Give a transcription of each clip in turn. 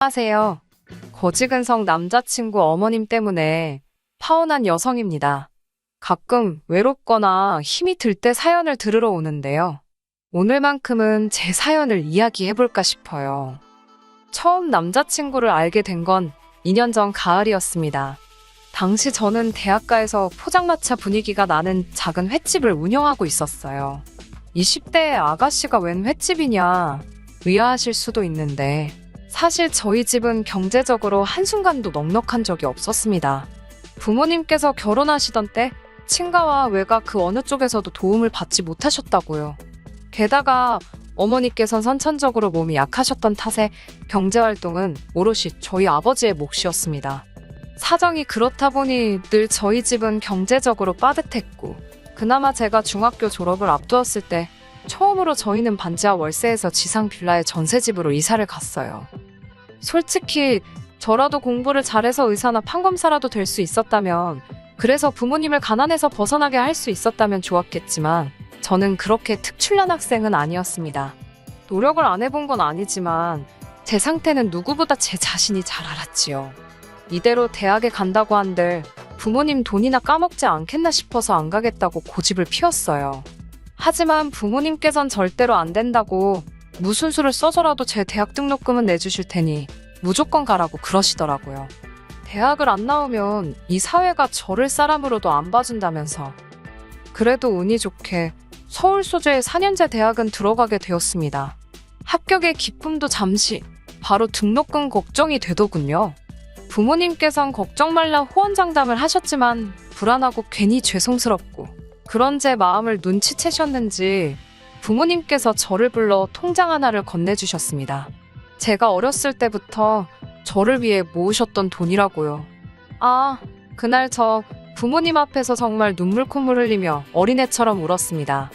안녕하세요. 거지근성 남자친구 어머님 때문에 파혼한 여성입니다. 가끔 외롭거나 힘이 들 때 사연을 들으러 오는데요. 오늘만큼은 제 사연을 이야기해볼까 싶어요. 처음 남자친구를 알게 된 건 2년 전 가을이었습니다. 당시 저는 대학가에서 포장마차 분위기가 나는 작은 횟집을 운영하고 있었어요. 20대의 아가씨가 웬 횟집이냐 의아하실 수도 있는데 사실 저희 집은 경제적으로 한순간도 넉넉한 적이 없었습니다. 부모님께서 결혼하시던 때 친가와 외가 그 어느 쪽에서도 도움을 받지 못하셨다고요. 게다가 어머니께선 선천적으로 몸이 약하셨던 탓에 경제활동은 오롯이 저희 아버지의 몫이었습니다. 사정이 그렇다 보니 늘 저희 집은 경제적으로 빠듯했고 그나마 제가 중학교 졸업을 앞두었을 때 처음으로 저희는 반지하 월세에서 지상 빌라의 전세집으로 이사를 갔어요. 솔직히 저라도 공부를 잘해서 의사나 판검사라도 될 수 있었다면, 그래서 부모님을 가난에서 벗어나게 할 수 있었다면 좋았겠지만 저는 그렇게 특출난 학생은 아니었습니다. 노력을 안 해본 건 아니지만 제 상태는 누구보다 제 자신이 잘 알았지요. 이대로 대학에 간다고 한들 부모님 돈이나 까먹지 않겠나 싶어서 안 가겠다고 고집을 피웠어요. 하지만 부모님께선 절대로 안 된다고 무슨 수를 써서라도 제 대학 등록금은 내주실 테니 무조건 가라고 그러시더라고요. 대학을 안 나오면 이 사회가 저를 사람으로도 안 봐준다면서. 그래도 운이 좋게 서울 소재의 4년제 대학은 들어가게 되었습니다. 합격의 기쁨도 잠시, 바로 등록금 걱정이 되더군요. 부모님께선 걱정 말라 호언장담을 하셨지만 불안하고 괜히 죄송스럽고 그런 제 마음을 눈치채셨는지 부모님께서 저를 불러 통장 하나를 건네주셨습니다. 제가 어렸을 때부터 저를 위해 모으셨던 돈이라고요. 그날 저 부모님 앞에서 정말 눈물 콧물 흘리며 어린애처럼 울었습니다.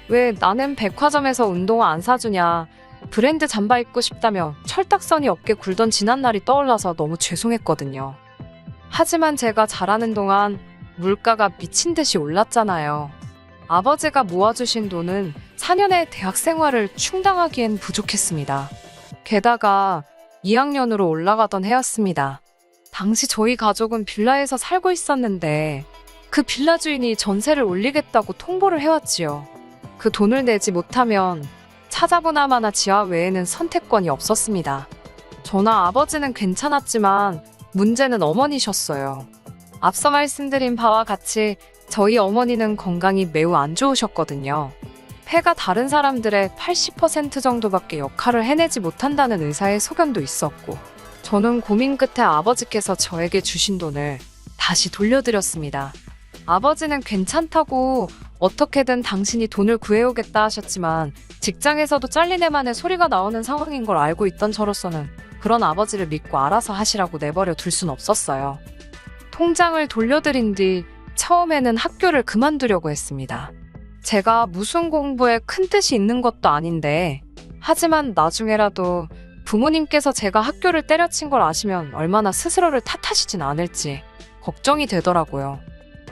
왜 나는 백화점에서 운동화 안 사주냐, 브랜드 잠바 입고 싶다며 철딱서니 어깨 굴던 지난날이 떠올라서 너무 죄송했거든요. 하지만 제가 자라는 동안 물가가 미친 듯이 올랐잖아요. 아버지가 모아주신 돈은 4년의 대학 생활을 충당하기엔 부족했습니다. 게다가 2학년으로 올라가던 해였습니다. 당시 저희 가족은 빌라에서 살고 있었는데 그 빌라 주인이 전세를 올리겠다고 통보를 해왔지요. 그 돈을 내지 못하면 찾아보나마나 지하 외에는 선택권이 없었습니다. 저나 아버지는 괜찮았지만 문제는 어머니셨어요. 앞서 말씀드린 바와 같이 저희 어머니는 건강이 매우 안 좋으셨거든요. 폐가 다른 사람들의 80% 정도밖에 역할을 해내지 못한다는 의사의 소견도 있었고, 저는 고민 끝에 아버지께서 저에게 주신 돈을 다시 돌려드렸습니다. 아버지는 괜찮다고 어떻게든 당신이 돈을 구해오겠다 하셨지만 직장에서도 잘리네만의 소리가 나오는 상황인 걸 알고 있던 저로서는 그런 아버지를 믿고 알아서 하시라고 내버려 둘 순 없었어요. 통장을 돌려드린 뒤 처음에는 학교를 그만두려고 했습니다. 제가 무슨 공부에 큰 뜻이 있는 것도 아닌데, 하지만 나중에라도 부모님께서 제가 학교를 때려친 걸 아시면 얼마나 스스로를 탓하시진 않을지 걱정이 되더라고요.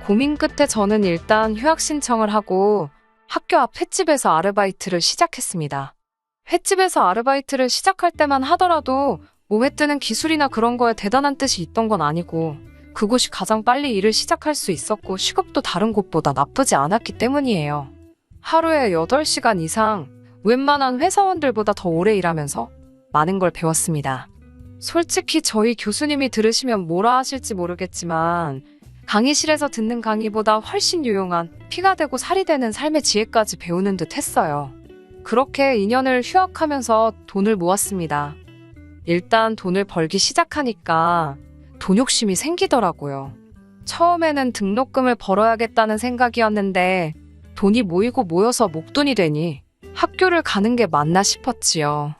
고민 끝에 저는 일단 휴학 신청을 하고 학교 앞 횟집에서 아르바이트를 시작했습니다. 횟집에서 아르바이트를 시작할 때만 하더라도 몸에 뜨는 기술이나 그런 거에 대단한 뜻이 있던 건 아니고 그곳이 가장 빨리 일을 시작할 수 있었고 시급도 다른 곳보다 나쁘지 않았기 때문이에요. 하루에 8시간 이상 웬만한 회사원들보다 더 오래 일하면서 많은 걸 배웠습니다. 솔직히 저희 교수님이 들으시면 뭐라 하실지 모르겠지만 강의실에서 듣는 강의보다 훨씬 유용한 피가 되고 살이 되는 삶의 지혜까지 배우는 듯 했어요. 그렇게 2년을 휴학하면서 돈을 모았습니다. 일단 돈을 벌기 시작하니까 돈 욕심이 생기더라고요. 처음에는 등록금을 벌어야겠다는 생각이었는데 돈이 모이고 모여서 목돈이 되니 학교를 가는 게 맞나 싶었지요.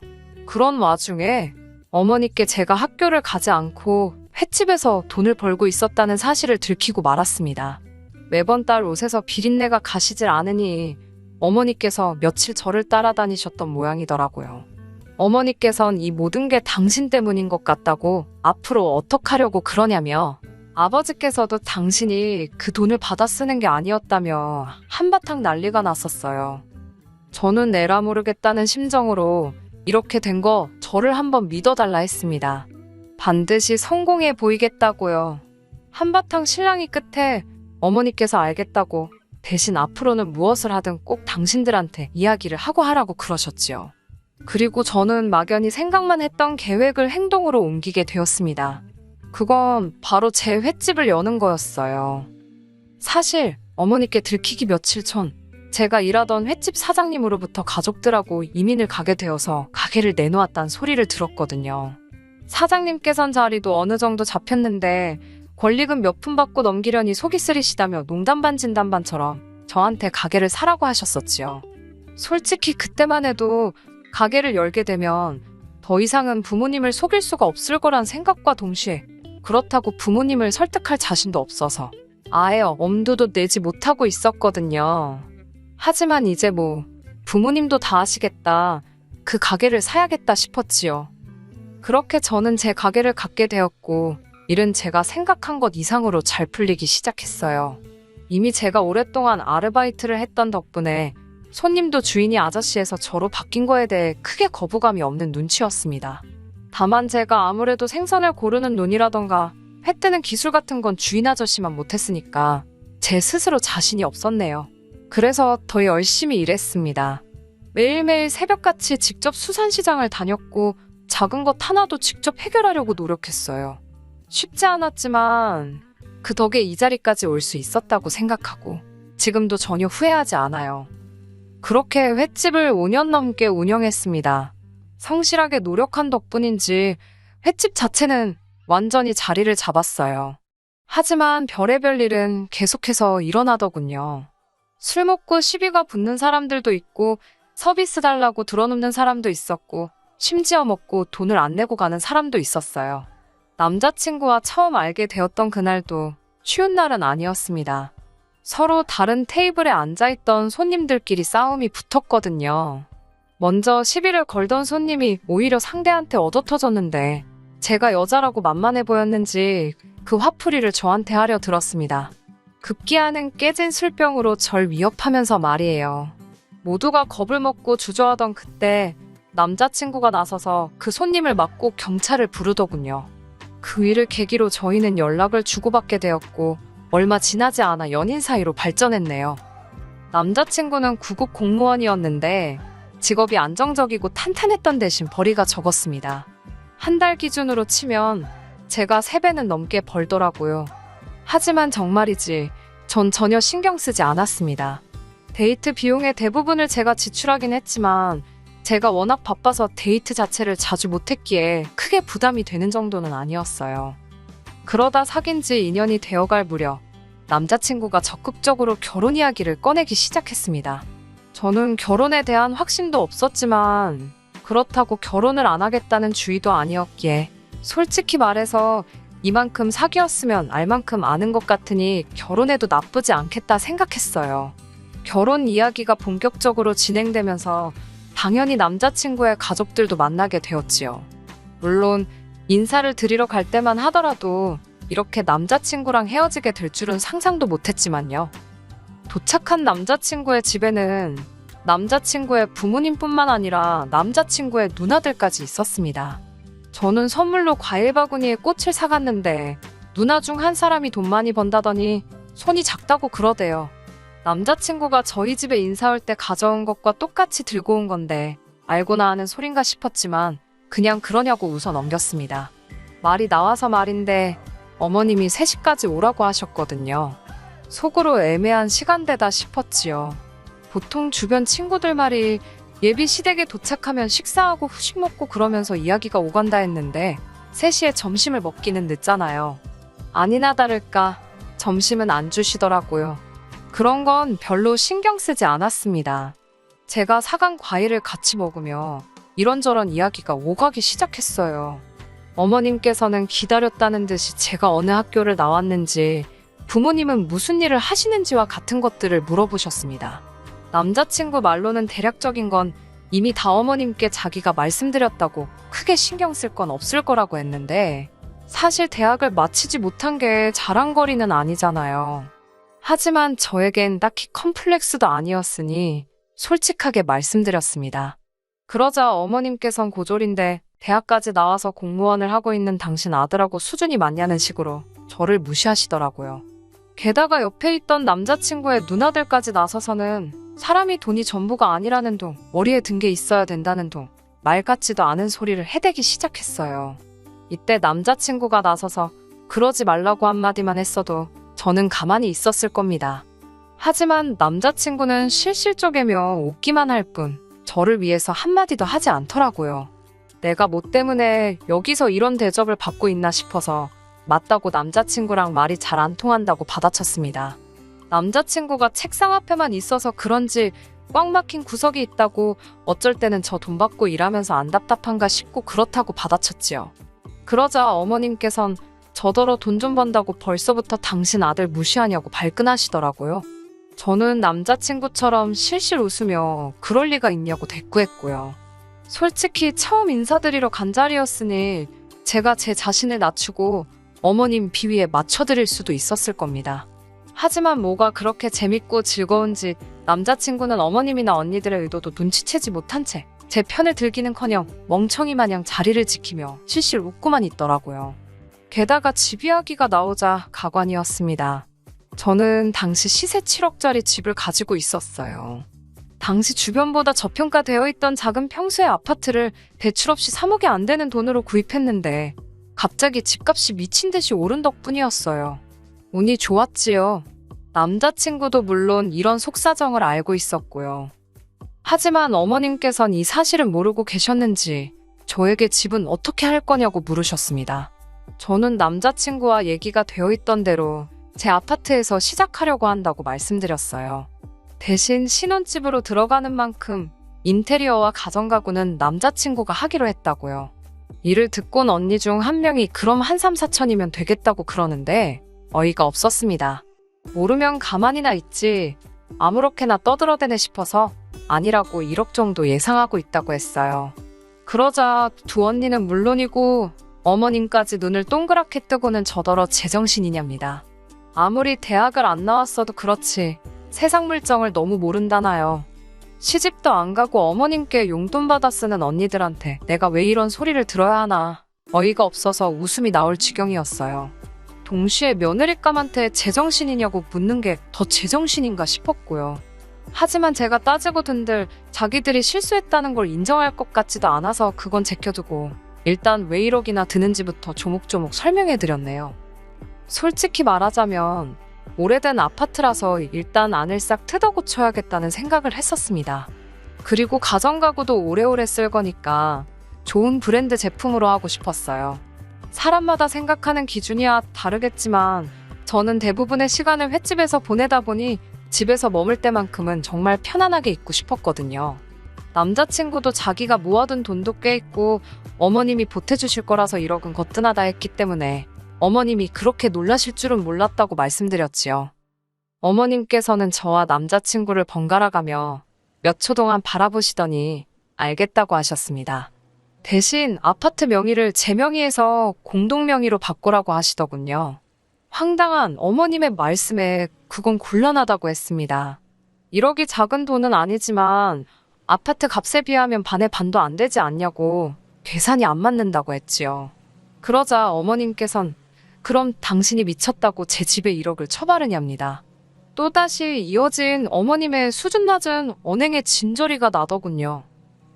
그런 와중에 어머니께 제가 학교를 가지 않고 횟집에서 돈을 벌고 있었다는 사실을 들키고 말았습니다. 매번 딸 옷에서 비린내가 가시질 않으니 어머니께서 며칠 저를 따라다니셨던 모양이더라고요. 어머니께선 이 모든 게 당신 때문인 것 같다고 앞으로 어떡하려고 그러냐며, 아버지께서도 당신이 그 돈을 받아 쓰는 게 아니었다며 한바탕 난리가 났었어요. 저는 에라 모르겠다는 심정으로 이렇게 된 거 저를 한번 믿어달라 했습니다. 반드시 성공해 보이겠다고요. 한바탕 실랑이 끝에 어머니께서 알겠다고 대신 앞으로는 무엇을 하든 꼭 당신들한테 이야기를 하고 하라고 그러셨지요. 그리고 저는 막연히 생각만 했던 계획을 행동으로 옮기게 되었습니다. 그건 바로 제 횟집을 여는 거였어요. 사실 어머니께 들키기 며칠 전 제가 일하던 횟집 사장님으로부터 가족들하고 이민을 가게 되어서 가게를 내놓았다는 소리를 들었거든요. 사장님께선 자리도 어느 정도 잡혔는데 권리금 몇 푼 받고 넘기려니 속이 쓰리시다며 농담반 진담반처럼 저한테 가게를 사라고 하셨었지요. 솔직히 그때만 해도 가게를 열게 되면 더 이상은 부모님을 속일 수가 없을 거란 생각과 동시에 그렇다고 부모님을 설득할 자신도 없어서 아예 엄두도 내지 못하고 있었거든요. 하지만 이제 부모님도 다 아시겠다. 그 가게를 사야겠다 싶었지요. 그렇게 저는 제 가게를 갖게 되었고 일은 제가 생각한 것 이상으로 잘 풀리기 시작했어요. 이미 제가 오랫동안 아르바이트를 했던 덕분에 손님도 주인이 아저씨에서 저로 바뀐 거에 대해 크게 거부감이 없는 눈치였습니다. 다만 제가 아무래도 생선을 고르는 눈이라던가 회 뜨는 기술 같은 건 주인 아저씨만 못했으니까 제 스스로 자신이 없었네요. 그래서 더 열심히 일했습니다. 매일매일 새벽같이 직접 수산시장을 다녔고 작은 것 하나도 직접 해결하려고 노력했어요. 쉽지 않았지만 그 덕에 이 자리까지 올 수 있었다고 생각하고 지금도 전혀 후회하지 않아요. 그렇게 횟집을 5년 넘게 운영했습니다. 성실하게 노력한 덕분인지 횟집 자체는 완전히 자리를 잡았어요. 하지만 별의별 일은 계속해서 일어나더군요. 술 먹고 시비가 붙는 사람들도 있고 서비스 달라고 들어눕는 사람도 있었고 심지어 먹고 돈을 안 내고 가는 사람도 있었어요. 남자친구와 처음 알게 되었던 그날도 쉬운 날은 아니었습니다. 서로 다른 테이블에 앉아있던 손님들끼리 싸움이 붙었거든요. 먼저 시비를 걸던 손님이 오히려 상대한테 얻어터졌는데 제가 여자라고 만만해 보였는지 그 화풀이를 저한테 하려 들었습니다. 급기야는 깨진 술병으로 절 위협하면서 말이에요. 모두가 겁을 먹고 주저하던 그때 남자친구가 나서서 그 손님을 맞고 경찰을 부르더군요. 그 일을 계기로 저희는 연락을 주고받게 되었고 얼마 지나지 않아 연인 사이로 발전했네요. 남자친구는 구급 공무원이었는데 직업이 안정적이고 탄탄했던 대신 벌이가 적었습니다. 한 달 기준으로 치면 제가 3배는 넘게 벌더라고요. 하지만 정말이지 전 전혀 신경 쓰지 않았습니다. 데이트 비용의 대부분을 제가 지출하긴 했지만 제가 워낙 바빠서 데이트 자체를 자주 못했기에 크게 부담이 되는 정도는 아니었어요. 그러다 사귄 지 2년이 되어갈 무렵 남자친구가 적극적으로 결혼 이야기를 꺼내기 시작했습니다. 저는 결혼에 대한 확신도 없었지만 그렇다고 결혼을 안 하겠다는 주의도 아니었기에 솔직히 말해서 이만큼 사귀었으면 알 만큼 아는 것 같으니 결혼해도 나쁘지 않겠다 생각했어요. 결혼 이야기가 본격적으로 진행되면서 당연히 남자친구의 가족들도 만나게 되었지요. 물론 인사를 드리러 갈 때만 하더라도 이렇게 남자친구랑 헤어지게 될 줄은 상상도 못했지만요. 도착한 남자친구의 집에는 남자친구의 부모님뿐만 아니라 남자친구의 누나들까지 있었습니다. 저는 선물로 과일 바구니에 꽃을 사갔는데 누나 중 한 사람이 돈 많이 번다더니 손이 작다고 그러대요. 남자친구가 저희 집에 인사 올 때 가져온 것과 똑같이 들고 온 건데 알고나 하는 소린가 싶었지만 그냥 그러냐고 웃어 넘겼습니다. 말이 나와서 말인데 어머님이 3시까지 오라고 하셨거든요. 속으로 애매한 시간대다 싶었지요. 보통 주변 친구들 말이 예비 시댁에 도착하면 식사하고 후식 먹고 그러면서 이야기가 오간다 했는데 3시에 점심을 먹기는 늦잖아요. 아니나 다를까 점심은 안 주시더라고요. 그런 건 별로 신경 쓰지 않았습니다. 제가 사간 과일을 같이 먹으며 이런저런 이야기가 오가기 시작했어요. 어머님께서는 기다렸다는 듯이 제가 어느 학교를 나왔는지, 부모님은 무슨 일을 하시는지와 같은 것들을 물어보셨습니다. 남자친구 말로는 대략적인 건 이미 다 어머님께 자기가 말씀드렸다고 크게 신경 쓸 건 없을 거라고 했는데 사실 대학을 마치지 못한 게 자랑거리는 아니잖아요. 하지만 저에겐 딱히 컴플렉스도 아니었으니 솔직하게 말씀드렸습니다. 그러자 어머님께선 고졸인데 대학까지 나와서 공무원을 하고 있는 당신 아들하고 수준이 맞냐는 식으로 저를 무시하시더라고요. 게다가 옆에 있던 남자친구의 누나들까지 나서서는 사람이 돈이 전부가 아니라는 둥, 머리에 든 게 있어야 된다는 둥, 말 같지도 않은 소리를 해대기 시작했어요. 이때 남자친구가 나서서 그러지 말라고 한마디만 했어도 저는 가만히 있었을 겁니다. 하지만 남자친구는 실실쪼개며 웃기만 할 뿐 저를 위해서 한마디도 하지 않더라고요. 내가 뭐 때문에 여기서 이런 대접을 받고 있나 싶어서 맞다고 남자친구랑 말이 잘 안 통한다고 받아쳤습니다. 남자친구가 책상 앞에만 있어서 그런지 꽉 막힌 구석이 있다고 어쩔 때는 저 돈 받고 일하면서 안 답답한가 싶고 그렇다고 받아쳤지요. 그러자 어머님께선 저더러 돈 좀 번다고 벌써부터 당신 아들 무시하냐고 발끈하시더라고요. 저는 남자친구처럼 실실 웃으며 그럴 리가 있냐고 대꾸했고요. 솔직히 처음 인사드리러 간 자리였으니 제가 제 자신을 낮추고 어머님 비위에 맞춰드릴 수도 있었을 겁니다. 하지만 뭐가 그렇게 재밌고 즐거운지 남자친구는 어머님이나 언니들의 의도도 눈치채지 못한 채 제 편을 들기는커녕 멍청이 마냥 자리를 지키며 실실 웃고만 있더라고요. 게다가 집 이야기가 나오자 가관이었습니다. 저는 당시 시세 7억짜리 집을 가지고 있었어요. 당시 주변보다 저평가되어 있던 작은 평수의 아파트를 대출 없이 3억이 안 되는 돈으로 구입했는데 갑자기 집값이 미친 듯이 오른 덕분이었어요. 운이 좋았지요. 남자친구도 물론 이런 속사정을 알고 있었고요. 하지만 어머님께선 이 사실은 모르고 계셨는지 저에게 집은 어떻게 할 거냐고 물으셨습니다. 저는 남자친구와 얘기가 되어 있던 대로 제 아파트에서 시작하려고 한다고 말씀드렸어요. 대신 신혼집으로 들어가는 만큼 인테리어와 가정가구는 남자친구가 하기로 했다고요. 이를 듣곤 언니 중 한 명이 그럼 한 3, 4천이면 되겠다고 그러는데 어이가 없었습니다. 모르면 가만히나 있지 아무렇게나 떠들어대네 싶어서 아니라고 1억 정도 예상하고 있다고 했어요. 그러자 두 언니는 물론이고 어머님까지 눈을 동그랗게 뜨고는 저더러 제정신이냐입니다. 아무리 대학을 안 나왔어도 그렇지 세상 물정을 너무 모른다나요. 시집도 안 가고 어머님께 용돈 받아 쓰는 언니들한테 내가 왜 이런 소리를 들어야 하나 어이가 없어서 웃음이 나올 지경이었어요. 동시에 며느리감한테 제정신이냐고 묻는 게 더 제정신인가 싶었고요. 하지만 제가 따지고 든들 자기들이 실수했다는 걸 인정할 것 같지도 않아서 그건 제껴두고 일단 왜 1억이나 드는지부터 조목조목 설명해드렸네요. 솔직히 말하자면 오래된 아파트라서 일단 안을 싹 뜯어고쳐야겠다는 생각을 했었습니다. 그리고 가정가구도 오래오래 쓸 거니까 좋은 브랜드 제품으로 하고 싶었어요. 사람마다 생각하는 기준이야 다르겠지만 저는 대부분의 시간을 횟집에서 보내다 보니 집에서 머물 때만큼은 정말 편안하게 있고 싶었거든요. 남자친구도 자기가 모아둔 돈도 꽤 있고 어머님이 보태주실 거라서 1억은 거뜬하다 했기 때문에 어머님이 그렇게 놀라실 줄은 몰랐다고 말씀드렸지요. 어머님께서는 저와 남자친구를 번갈아가며 몇 초 동안 바라보시더니 알겠다고 하셨습니다. 대신 아파트 명의를 제 명의에서 공동 명의로 바꾸라고 하시더군요. 황당한 어머님의 말씀에 그건 곤란하다고 했습니다. 1억이 작은 돈은 아니지만 아파트 값에 비하면 반의 반도 안 되지 않냐고 계산이 안 맞는다고 했지요. 그러자 어머님께선 그럼 당신이 미쳤다고 제 집에 1억을 쳐바르냐입니다. 또다시 이어진 어머님의 수준 낮은 언행의 진저리가 나더군요.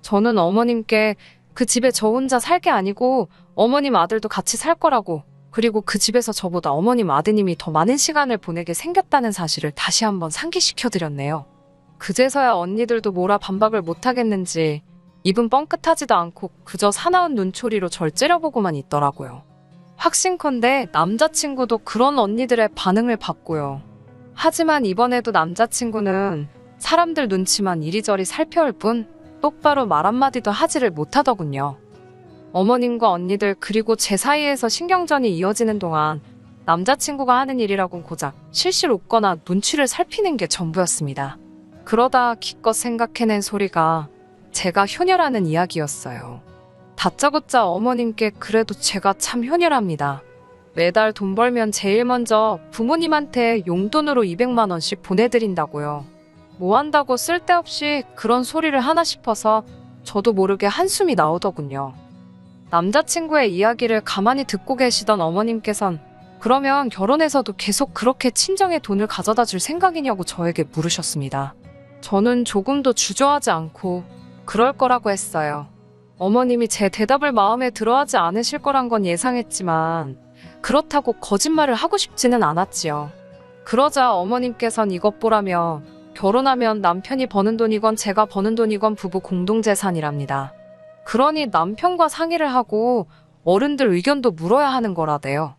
저는 어머님께 그 집에 저 혼자 살 게 아니고 어머님 아들도 같이 살 거라고 그리고 그 집에서 저보다 어머님 아드님이 더 많은 시간을 보내게 생겼다는 사실을 다시 한번 상기시켜드렸네요. 그제서야 언니들도 뭐라 반박을 못하겠는지 입은 뻥끗하지도 않고 그저 사나운 눈초리로 절 째려보고만 있더라고요. 확신컨대 남자친구도 그런 언니들의 반응을 봤고요. 하지만 이번에도 남자친구는 사람들 눈치만 이리저리 살펴올 뿐 똑바로 말 한마디도 하지를 못하더군요. 어머님과 언니들 그리고 제 사이에서 신경전이 이어지는 동안 남자친구가 하는 일이라곤 고작 실실 웃거나 눈치를 살피는 게 전부였습니다. 그러다 기껏 생각해낸 소리가 제가 효녀라는 이야기였어요. 다짜고짜 어머님께 그래도 제가 참 효녀랍니다. 매달 돈 벌면 제일 먼저 부모님한테 용돈으로 200만 원씩 보내드린다고요. 뭐 한다고 쓸데없이 그런 소리를 하나 싶어서 저도 모르게 한숨이 나오더군요. 남자친구의 이야기를 가만히 듣고 계시던 어머님께선 그러면 결혼해서도 계속 그렇게 친정에 돈을 가져다 줄 생각이냐고 저에게 물으셨습니다. 저는 조금도 주저하지 않고 그럴 거라고 했어요. 어머님이 제 대답을 마음에 들어하지 않으실 거란 건 예상했지만 그렇다고 거짓말을 하고 싶지는 않았지요. 그러자 어머님께선 이것 보라며 결혼하면 남편이 버는 돈이건 제가 버는 돈이건 부부 공동재산이랍니다. 그러니 남편과 상의를 하고 어른들 의견도 물어야 하는 거라대요.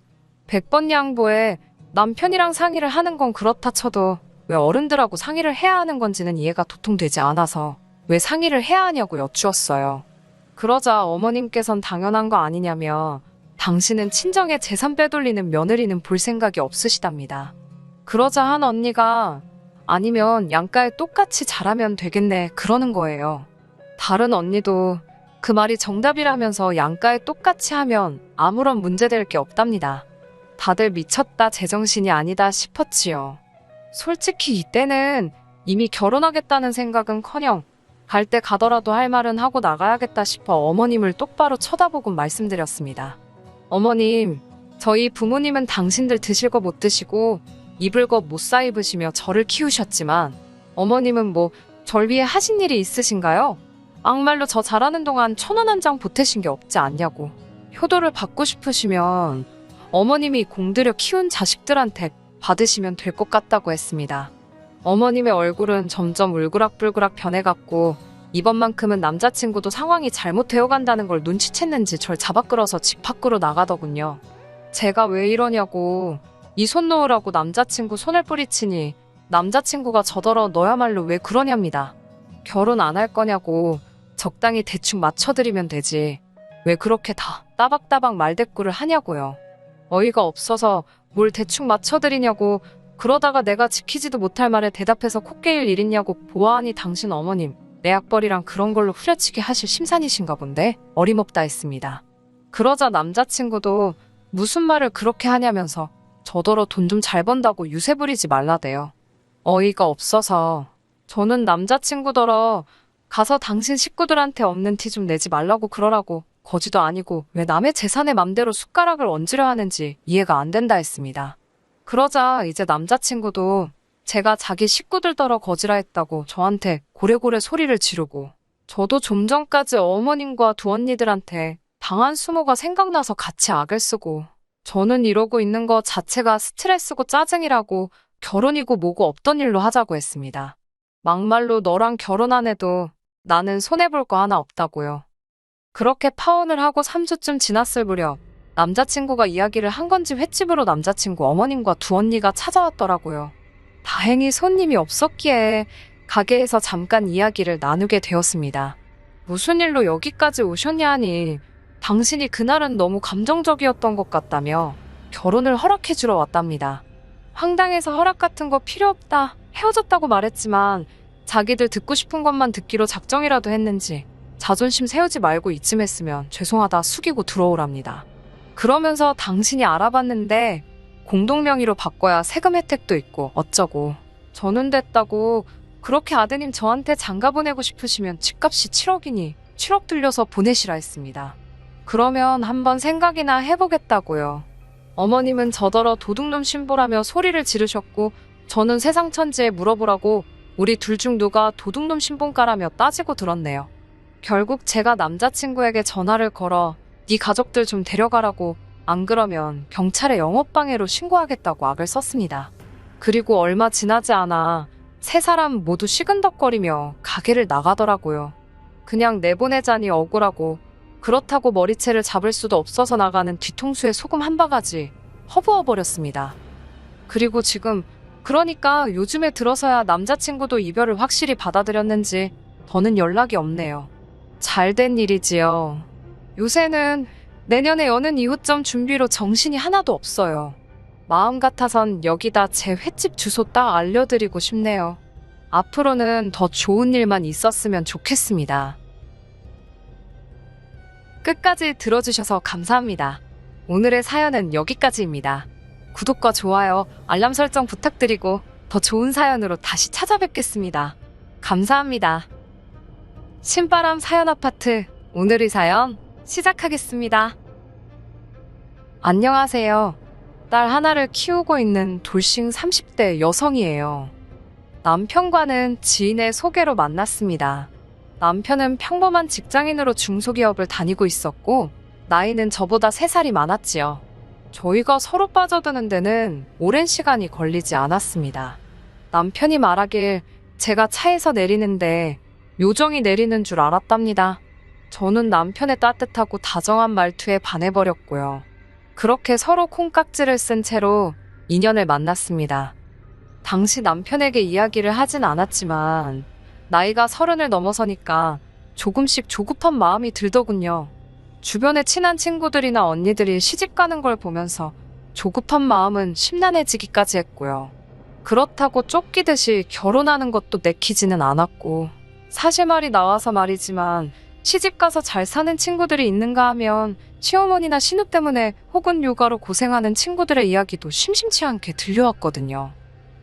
100번 양보해 남편이랑 상의를 하는 건 그렇다 쳐도 왜 어른들하고 상의를 해야 하는 건지는 이해가 도통되지 않아서 왜 상의를 해야 하냐고 여쭈었어요. 그러자 어머님께선 당연한 거 아니냐며 당신은 친정에 재산 빼돌리는 며느리는 볼 생각이 없으시답니다. 그러자 한 언니가 아니면 양가에 똑같이 잘하면 되겠네 그러는 거예요. 다른 언니도 그 말이 정답이라면서 양가에 똑같이 하면 아무런 문제될 게 없답니다. 다들 미쳤다 제정신이 아니다 싶었지요. 솔직히 이때는 이미 결혼하겠다는 생각은커녕 갈 때 가더라도 할 말은 하고 나가야겠다 싶어 어머님을 똑바로 쳐다보고 말씀드렸습니다. 어머님, 저희 부모님은 당신들 드실 거 못 드시고 입을 거 못 사 입으시며 저를 키우셨지만 어머님은 뭐 절 위해 하신 일이 있으신가요? 악말로 저 잘하는 동안 1,000원 한 장 보태신 게 없지 않냐고. 효도를 받고 싶으시면 어머님이 공들여 키운 자식들한테 받으시면 될 것 같다고 했습니다. 어머님의 얼굴은 점점 울그락불그락 변해갔고 이번만큼은 남자친구도 상황이 잘못되어간다는 걸 눈치챘는지 절 잡아 끌어서 집 밖으로 나가더군요. 제가 왜 이러냐고 이 손 놓으라고 남자친구 손을 뿌리치니 남자친구가 저더러 너야말로 왜 그러냐입니다. 결혼 안 할 거냐고 적당히 대충 맞춰드리면 되지 왜 그렇게 다 따박따박 말대꾸를 하냐고요. 어이가 없어서 뭘 대충 맞춰드리냐고 그러다가 내가 지키지도 못할 말에 대답해서 코 깨일 일 있냐고 보아하니 당신 어머님 내 약벌이랑 그런 걸로 후려치기 하실 심산이신가 본데 어림없다 했습니다. 그러자 남자친구도 무슨 말을 그렇게 하냐면서 저더러 돈 좀 잘 번다고 유세 부리지 말라대요. 어이가 없어서 저는 남자친구더러 가서 당신 식구들한테 없는 티 좀 내지 말라고 그러라고 거지도 아니고 왜 남의 재산에 맘대로 숟가락을 얹으려 하는지 이해가 안 된다 했습니다. 그러자 이제 남자친구도 제가 자기 식구들더러 거지라 했다고 저한테 고래고래 소리를 지르고 저도 좀 전까지 어머님과 두 언니들한테 당한 수모가 생각나서 같이 악을 쓰고 저는 이러고 있는 거 자체가 스트레스고 짜증이라고 결혼이고 뭐고 없던 일로 하자고 했습니다. 막말로 너랑 결혼 안 해도 나는 손해볼 거 하나 없다고요. 그렇게 파혼을 하고 3주쯤 지났을 무렵 남자친구가 이야기를 한 건지 횟집으로 남자친구 어머님과 두 언니가 찾아왔더라고요. 다행히 손님이 없었기에 가게에서 잠깐 이야기를 나누게 되었습니다. 무슨 일로 여기까지 오셨냐 하니 당신이 그날은 너무 감정적이었던 것 같다며 결혼을 허락해주러 왔답니다. 황당해서 허락 같은 거 필요 없다 헤어졌다고 말했지만 자기들 듣고 싶은 것만 듣기로 작정이라도 했는지 자존심 세우지 말고 이쯤 했으면 죄송하다 숙이고 들어오랍니다. 그러면서 당신이 알아봤는데 공동명의로 바꿔야 세금 혜택도 있고 어쩌고 저는 됐다고 그렇게 아드님 저한테 장가 보내고 싶으시면 집값이 7억이니 7억 들려서 보내시라 했습니다. 그러면 한번 생각이나 해보겠다고요. 어머님은 저더러 도둑놈 신보라며 소리를 지르셨고 저는 세상 천지에 물어보라고 우리 둘 중 누가 도둑놈 신본가라며 따지고 들었네요. 결국 제가 남자친구에게 전화를 걸어 네 가족들 좀 데려가라고 안 그러면 경찰에 영업방해로 신고하겠다고 악을 썼습니다. 그리고 얼마 지나지 않아 세 사람 모두 시근덕거리며 가게를 나가더라고요. 그냥 내보내자니 억울하고 그렇다고 머리채를 잡을 수도 없어서 나가는 뒤통수에 소금 한 바가지 허부어버렸습니다. 그리고 지금 그러니까 요즘에 들어서야 남자친구도 이별을 확실히 받아들였는지 더는 연락이 없네요. 잘된 일이지요. 요새는 내년에 여는 이웃점 준비로 정신이 하나도 없어요. 마음 같아선 여기다 제 횟집 주소 딱 알려드리고 싶네요. 앞으로는 더 좋은 일만 있었으면 좋겠습니다. 끝까지 들어주셔서 감사합니다. 오늘의 사연은 여기까지입니다. 구독과 좋아요, 알람 설정 부탁드리고 더 좋은 사연으로 다시 찾아뵙겠습니다. 감사합니다. 신바람 사연 아파트, 오늘의 사연 시작하겠습니다. 안녕하세요. 딸 하나를 키우고 있는 돌싱 30대 여성이에요. 남편과는 지인의 소개로 만났습니다. 남편은 평범한 직장인으로 중소기업을 다니고 있었고, 나이는 저보다 3살이 많았지요. 저희가 서로 빠져드는 데는 오랜 시간이 걸리지 않았습니다. 남편이 말하길 제가 차에서 내리는데 요정이 내리는 줄 알았답니다. 저는 남편의 따뜻하고 다정한 말투에 반해버렸고요. 그렇게 서로 콩깍지를 쓴 채로 인연을 만났습니다. 당시 남편에게 이야기를 하진 않았지만 나이가 30을 넘어서니까 조금씩 조급한 마음이 들더군요. 주변에 친한 친구들이나 언니들이 시집가는 걸 보면서 조급한 마음은 심란해지기까지 했고요. 그렇다고 쫓기듯이 결혼하는 것도 내키지는 않았고, 사실 말이 나와서 말이지만 시집가서 잘 사는 친구들이 있는가 하면 시어머니나 신우 때문에 혹은 육아로 고생하는 친구들의 이야기도 심심치 않게 들려왔거든요.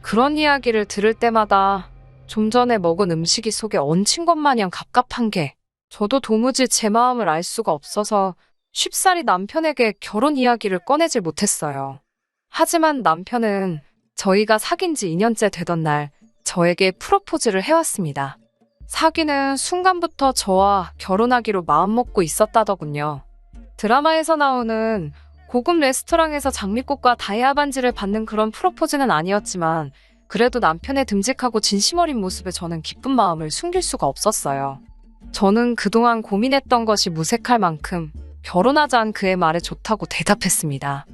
그런 이야기를 들을 때마다 좀 전에 먹은 음식이 속에 얹힌 것 마냥 갑갑한 게, 저도 도무지 제 마음을 알 수가 없어서 쉽사리 남편에게 결혼 이야기를 꺼내질 못했어요. 하지만 남편은 저희가 사귄 지 2년째 되던 날 저에게 프로포즈를 해왔습니다. 사귀는 순간부터 저와 결혼하기로 마음먹고 있었다더군요. 드라마에서 나오는 고급 레스토랑에서 장미꽃과 다이아 반지를 받는 그런 프로포즈는 아니었지만, 그래도 남편의 듬직하고 진심 어린 모습에 저는 기쁜 마음을 숨길 수가 없었어요. 저는 그동안 고민했던 것이 무색할 만큼 결혼하자는 그의 말에 좋다고 대답했습니다.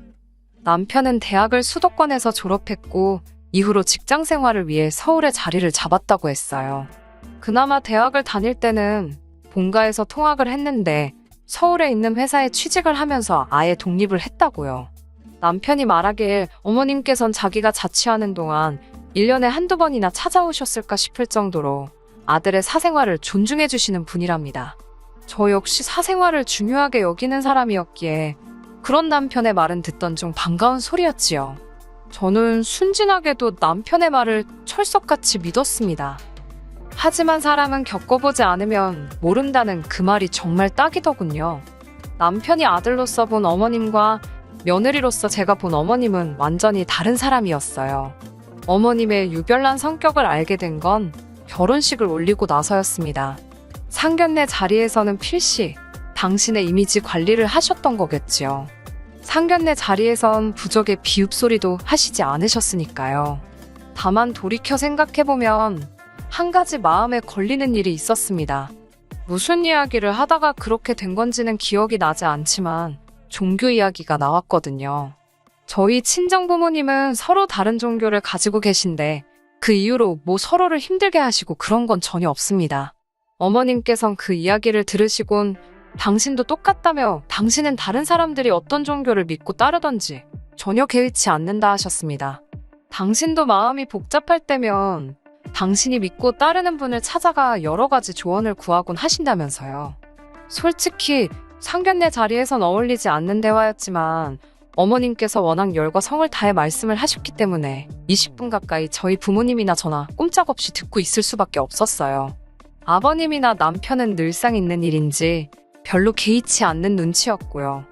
남편은 대학을 수도권에서 졸업했고 이후로 직장 생활을 위해 서울에 자리를 잡았다고 했어요. 그나마 대학을 다닐 때는 본가에서 통학을 했는데 서울에 있는 회사에 취직을 하면서 아예 독립을 했다고요. 남편이 말하길 어머님께선 자기가 자취하는 동안 1년에 한두 번이나 찾아오셨을까 싶을 정도로 아들의 사생활을 존중해 주시는 분이랍니다. 저 역시 사생활을 중요하게 여기는 사람이었기에 그런 남편의 말은 듣던 중 반가운 소리였지요. 저는 순진하게도 남편의 말을 철석같이 믿었습니다. 하지만 사람은 겪어보지 않으면 모른다는 그 말이 정말 딱이더군요. 남편이 아들로서 본 어머님과 며느리로서 제가 본 어머님은 완전히 다른 사람이었어요. 어머님의 유별난 성격을 알게 된 건 결혼식을 올리고 나서였습니다. 상견례 자리에서는 필시 당신의 이미지 관리를 하셨던 거겠지요. 상견례 자리에선 부적의 비읍소리도 하시지 않으셨으니까요. 다만 돌이켜 생각해보면 한 가지 마음에 걸리는 일이 있었습니다. 무슨 이야기를 하다가 그렇게 된 건지는 기억이 나지 않지만 종교 이야기가 나왔거든요. 저희 친정 부모님은 서로 다른 종교를 가지고 계신데 그 이후로 뭐 서로를 힘들게 하시고 그런 건 전혀 없습니다. 어머님께선 그 이야기를 들으시곤 당신도 똑같다며 당신은 다른 사람들이 어떤 종교를 믿고 따르던지 전혀 개의치 않는다 하셨습니다. 당신도 마음이 복잡할 때면 당신이 믿고 따르는 분을 찾아가 여러 가지 조언을 구하곤 하신다면서요. 솔직히 상견례 자리에선 어울리지 않는 대화였지만 어머님께서 워낙 열과 성을 다해 말씀을 하셨기 때문에 20분 가까이 저희 부모님이나 저나 꼼짝없이 듣고 있을 수밖에 없었어요. 아버님이나 남편은 늘상 있는 일인지 별로 개의치 않는 눈치였고요.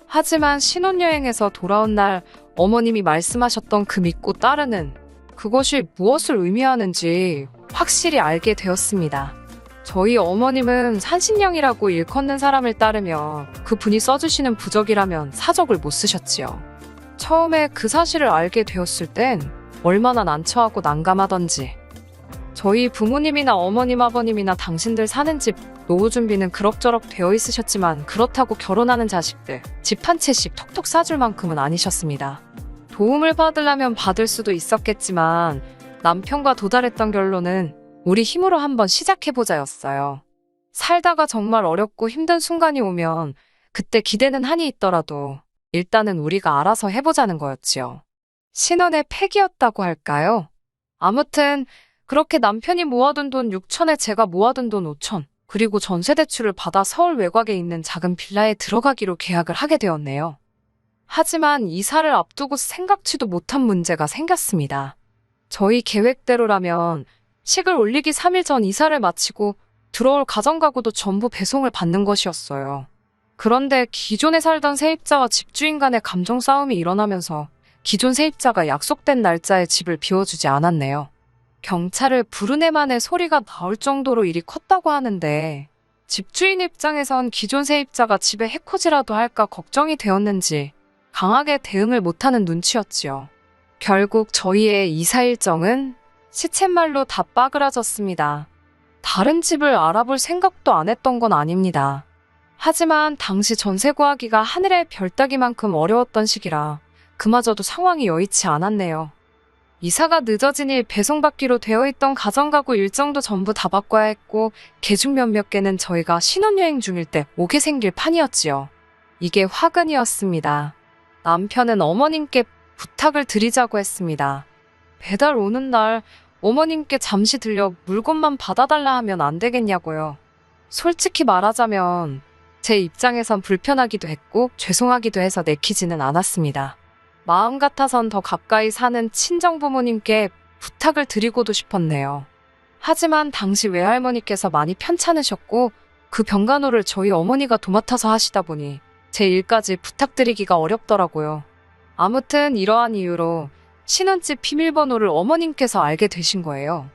하지만 신혼여행에서 돌아온 날 어머님이 말씀하셨던 그 믿고 따르는 그것이 무엇을 의미하는지 확실히 알게 되었습니다. 저희 어머님은 산신령이라고 일컫는 사람을 따르며 그 분이 써주시는 부적이라면 사적을 못 쓰셨지요. 처음에 그 사실을 알게 되었을 땐 얼마나 난처하고 난감하던지. 저희 부모님이나 어머님 아버님이나 당신들 사는 집 노후 준비는 그럭저럭 되어 있으셨지만 그렇다고 결혼하는 자식들 집 한 채씩 톡톡 싸줄 만큼은 아니셨습니다. 도움을 받으려면 받을 수도 있었겠지만 남편과 도달했던 결론은 우리 힘으로 한번 시작해보자였어요. 살다가 정말 어렵고 힘든 순간이 오면 그때 기대는 한이 있더라도 일단은 우리가 알아서 해보자는 거였지요. 신혼의 패기였다고 할까요? 아무튼 그렇게 남편이 모아둔 돈 6천에 제가 모아둔 돈 5천, 그리고 전세대출을 받아 서울 외곽에 있는 작은 빌라에 들어가기로 계약을 하게 되었네요. 하지만 이사를 앞두고 생각지도 못한 문제가 생겼습니다. 저희 계획대로라면 식을 올리기 3일 전 이사를 마치고 들어올 가정가구도 전부 배송을 받는 것이었어요. 그런데 기존에 살던 세입자와 집주인 간의 감정 싸움이 일어나면서 기존 세입자가 약속된 날짜에 집을 비워주지 않았네요. 경찰을 부른 애만의 소리가 나올 정도로 일이 컸다고 하는데 집주인 입장에선 기존 세입자가 집에 해코지라도 할까 걱정이 되었는지 강하게 대응을 못하는 눈치였지요. 결국 저희의 이사 일정은 시쳇말로 다 빠그라졌습니다. 다른 집을 알아볼 생각도 안 했던 건 아닙니다. 하지만 당시 전세 구하기가 하늘의 별 따기만큼 어려웠던 시기라 그마저도 상황이 여의치 않았네요. 이사가 늦어지니 배송받기로 되어 있던 가정가구 일정도 전부 다 바꿔야 했고 개중 몇몇 개는 저희가 신혼여행 중일 때 오게 생길 판이었지요. 이게 화근이었습니다. 남편은 어머님께 부탁을 드리자고 했습니다. 배달 오는 날 어머님께 잠시 들려 물건만 받아달라 하면 안 되겠냐고요. 솔직히 말하자면 제 입장에선 불편하기도 했고 죄송하기도 해서 내키지는 않았습니다. 마음 같아선 더 가까이 사는 친정부모님께 부탁을 드리고도 싶었네요. 하지만 당시 외할머니께서 많이 편찮으셨고 그 병간호를 저희 어머니가 도맡아서 하시다 보니 제 일까지 부탁드리기가 어렵더라고요. 아무튼 이러한 이유로 신혼집 비밀번호를 어머님께서 알게 되신 거예요.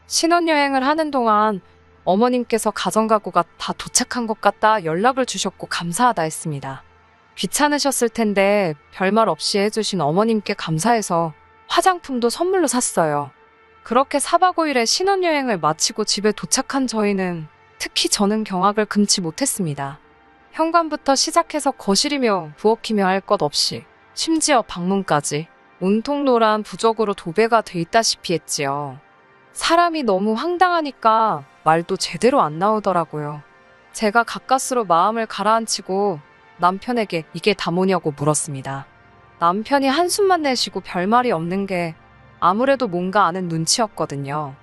신혼여행을 하는 동안 어머님께서 가정가구가 다 도착한 것 같다 연락을 주셨고 감사하다 했습니다. 귀찮으셨을 텐데 별말 없이 해주신 어머님께 감사해서 화장품도 선물로 샀어요. 그렇게 4박 5일의 신혼여행을 마치고 집에 도착한 저희는 특히 저는 경악을 금치 못했습니다. 현관부터 시작해서 거실이며 부엌이며 할 것 없이 심지어 방문까지 온통 노란 부적으로 도배가 돼 있다시피 했지요. 사람이 너무 황당하니까 말도 제대로 안 나오더라고요. 제가 가까스로 마음을 가라앉히고 남편에게 이게 다 뭐냐고 물었습니다. 남편이 한숨만 내쉬고 별말이 없는 게 아무래도 뭔가 아는 눈치였거든요.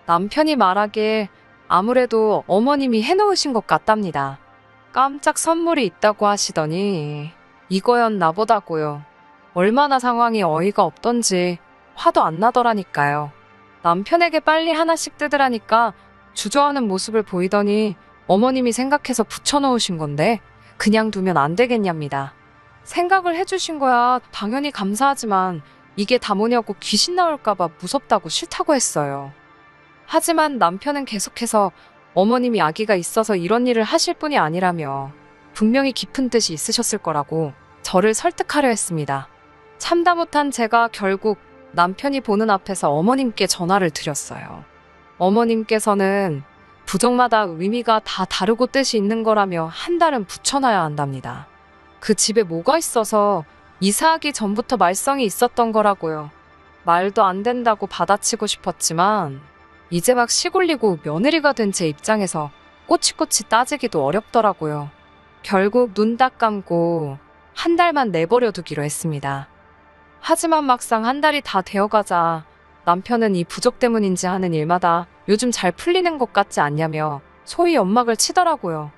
남편이 말하길 아무래도 어머님이 해놓으신 것 같답니다. 깜짝 선물이 있다고 하시더니 이거였나 보다고요. 얼마나 상황이 어이가 없던지 화도 안 나더라니까요. 남편에게 빨리 하나씩 뜯으라니까 주저하는 모습을 보이더니 어머님이 생각해서 붙여놓으신 건데 그냥 두면 안 되겠냐입니다. 생각을 해주신 거야 당연히 감사하지만 이게 다 뭐냐고 귀신 나올까봐 무섭다고 싫다고 했어요. 하지만 남편은 계속해서 어머님이 아기가 있어서 이런 일을 하실 분이 아니라며 분명히 깊은 뜻이 있으셨을 거라고 저를 설득하려 했습니다. 참다 못한 제가 결국 남편이 보는 앞에서 어머님께 전화를 드렸어요. 어머님께서는 부적마다 의미가 다 다르고 뜻이 있는 거라며 한 달은 붙여놔야 한답니다. 그 집에 뭐가 있어서 이사하기 전부터 말썽이 있었던 거라고요. 말도 안 된다고 받아치고 싶었지만 이제 막 시골리고 며느리가 된 제 입장에서 꼬치꼬치 따지기도 어렵더라고요. 결국 눈 딱 감고 한 달만 내버려 두기로 했습니다. 하지만 막상 한 달이 다 되어가자 남편은 이 부적 때문인지 하는 일마다 요즘 잘 풀리는 것 같지 않냐며 소위 연막을 치더라고요.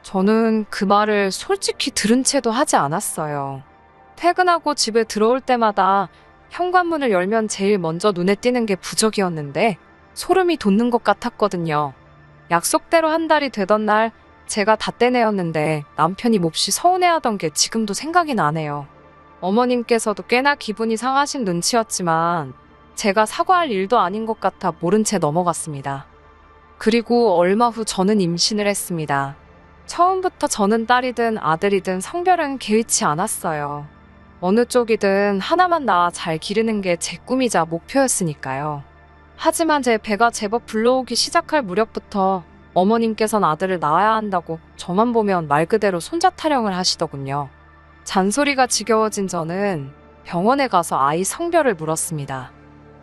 저는 그 말을 솔직히 들은 채도 하지 않았어요. 퇴근하고 집에 들어올 때마다 현관문을 열면 제일 먼저 눈에 띄는 게 부적이었는데 소름이 돋는 것 같았거든요. 약속대로 한 달이 되던 날 제가 다 떼내었는데 남편이 몹시 서운해하던 게 지금도 생각이 나네요. 어머님께서도 꽤나 기분이 상하신 눈치였지만 제가 사과할 일도 아닌 것 같아 모른 채 넘어갔습니다. 그리고 얼마 후 저는 임신을 했습니다. 처음부터 저는 딸이든 아들이든 성별은 개의치 않았어요. 어느 쪽이든 하나만 낳아 잘 기르는 게 제 꿈이자 목표였으니까요. 하지만 제 배가 제법 불러오기 시작할 무렵부터 어머님께선 아들을 낳아야 한다고 저만 보면 말 그대로 손자 타령을 하시더군요. 잔소리가 지겨워진 저는 병원에 가서 아이 성별을 물었습니다.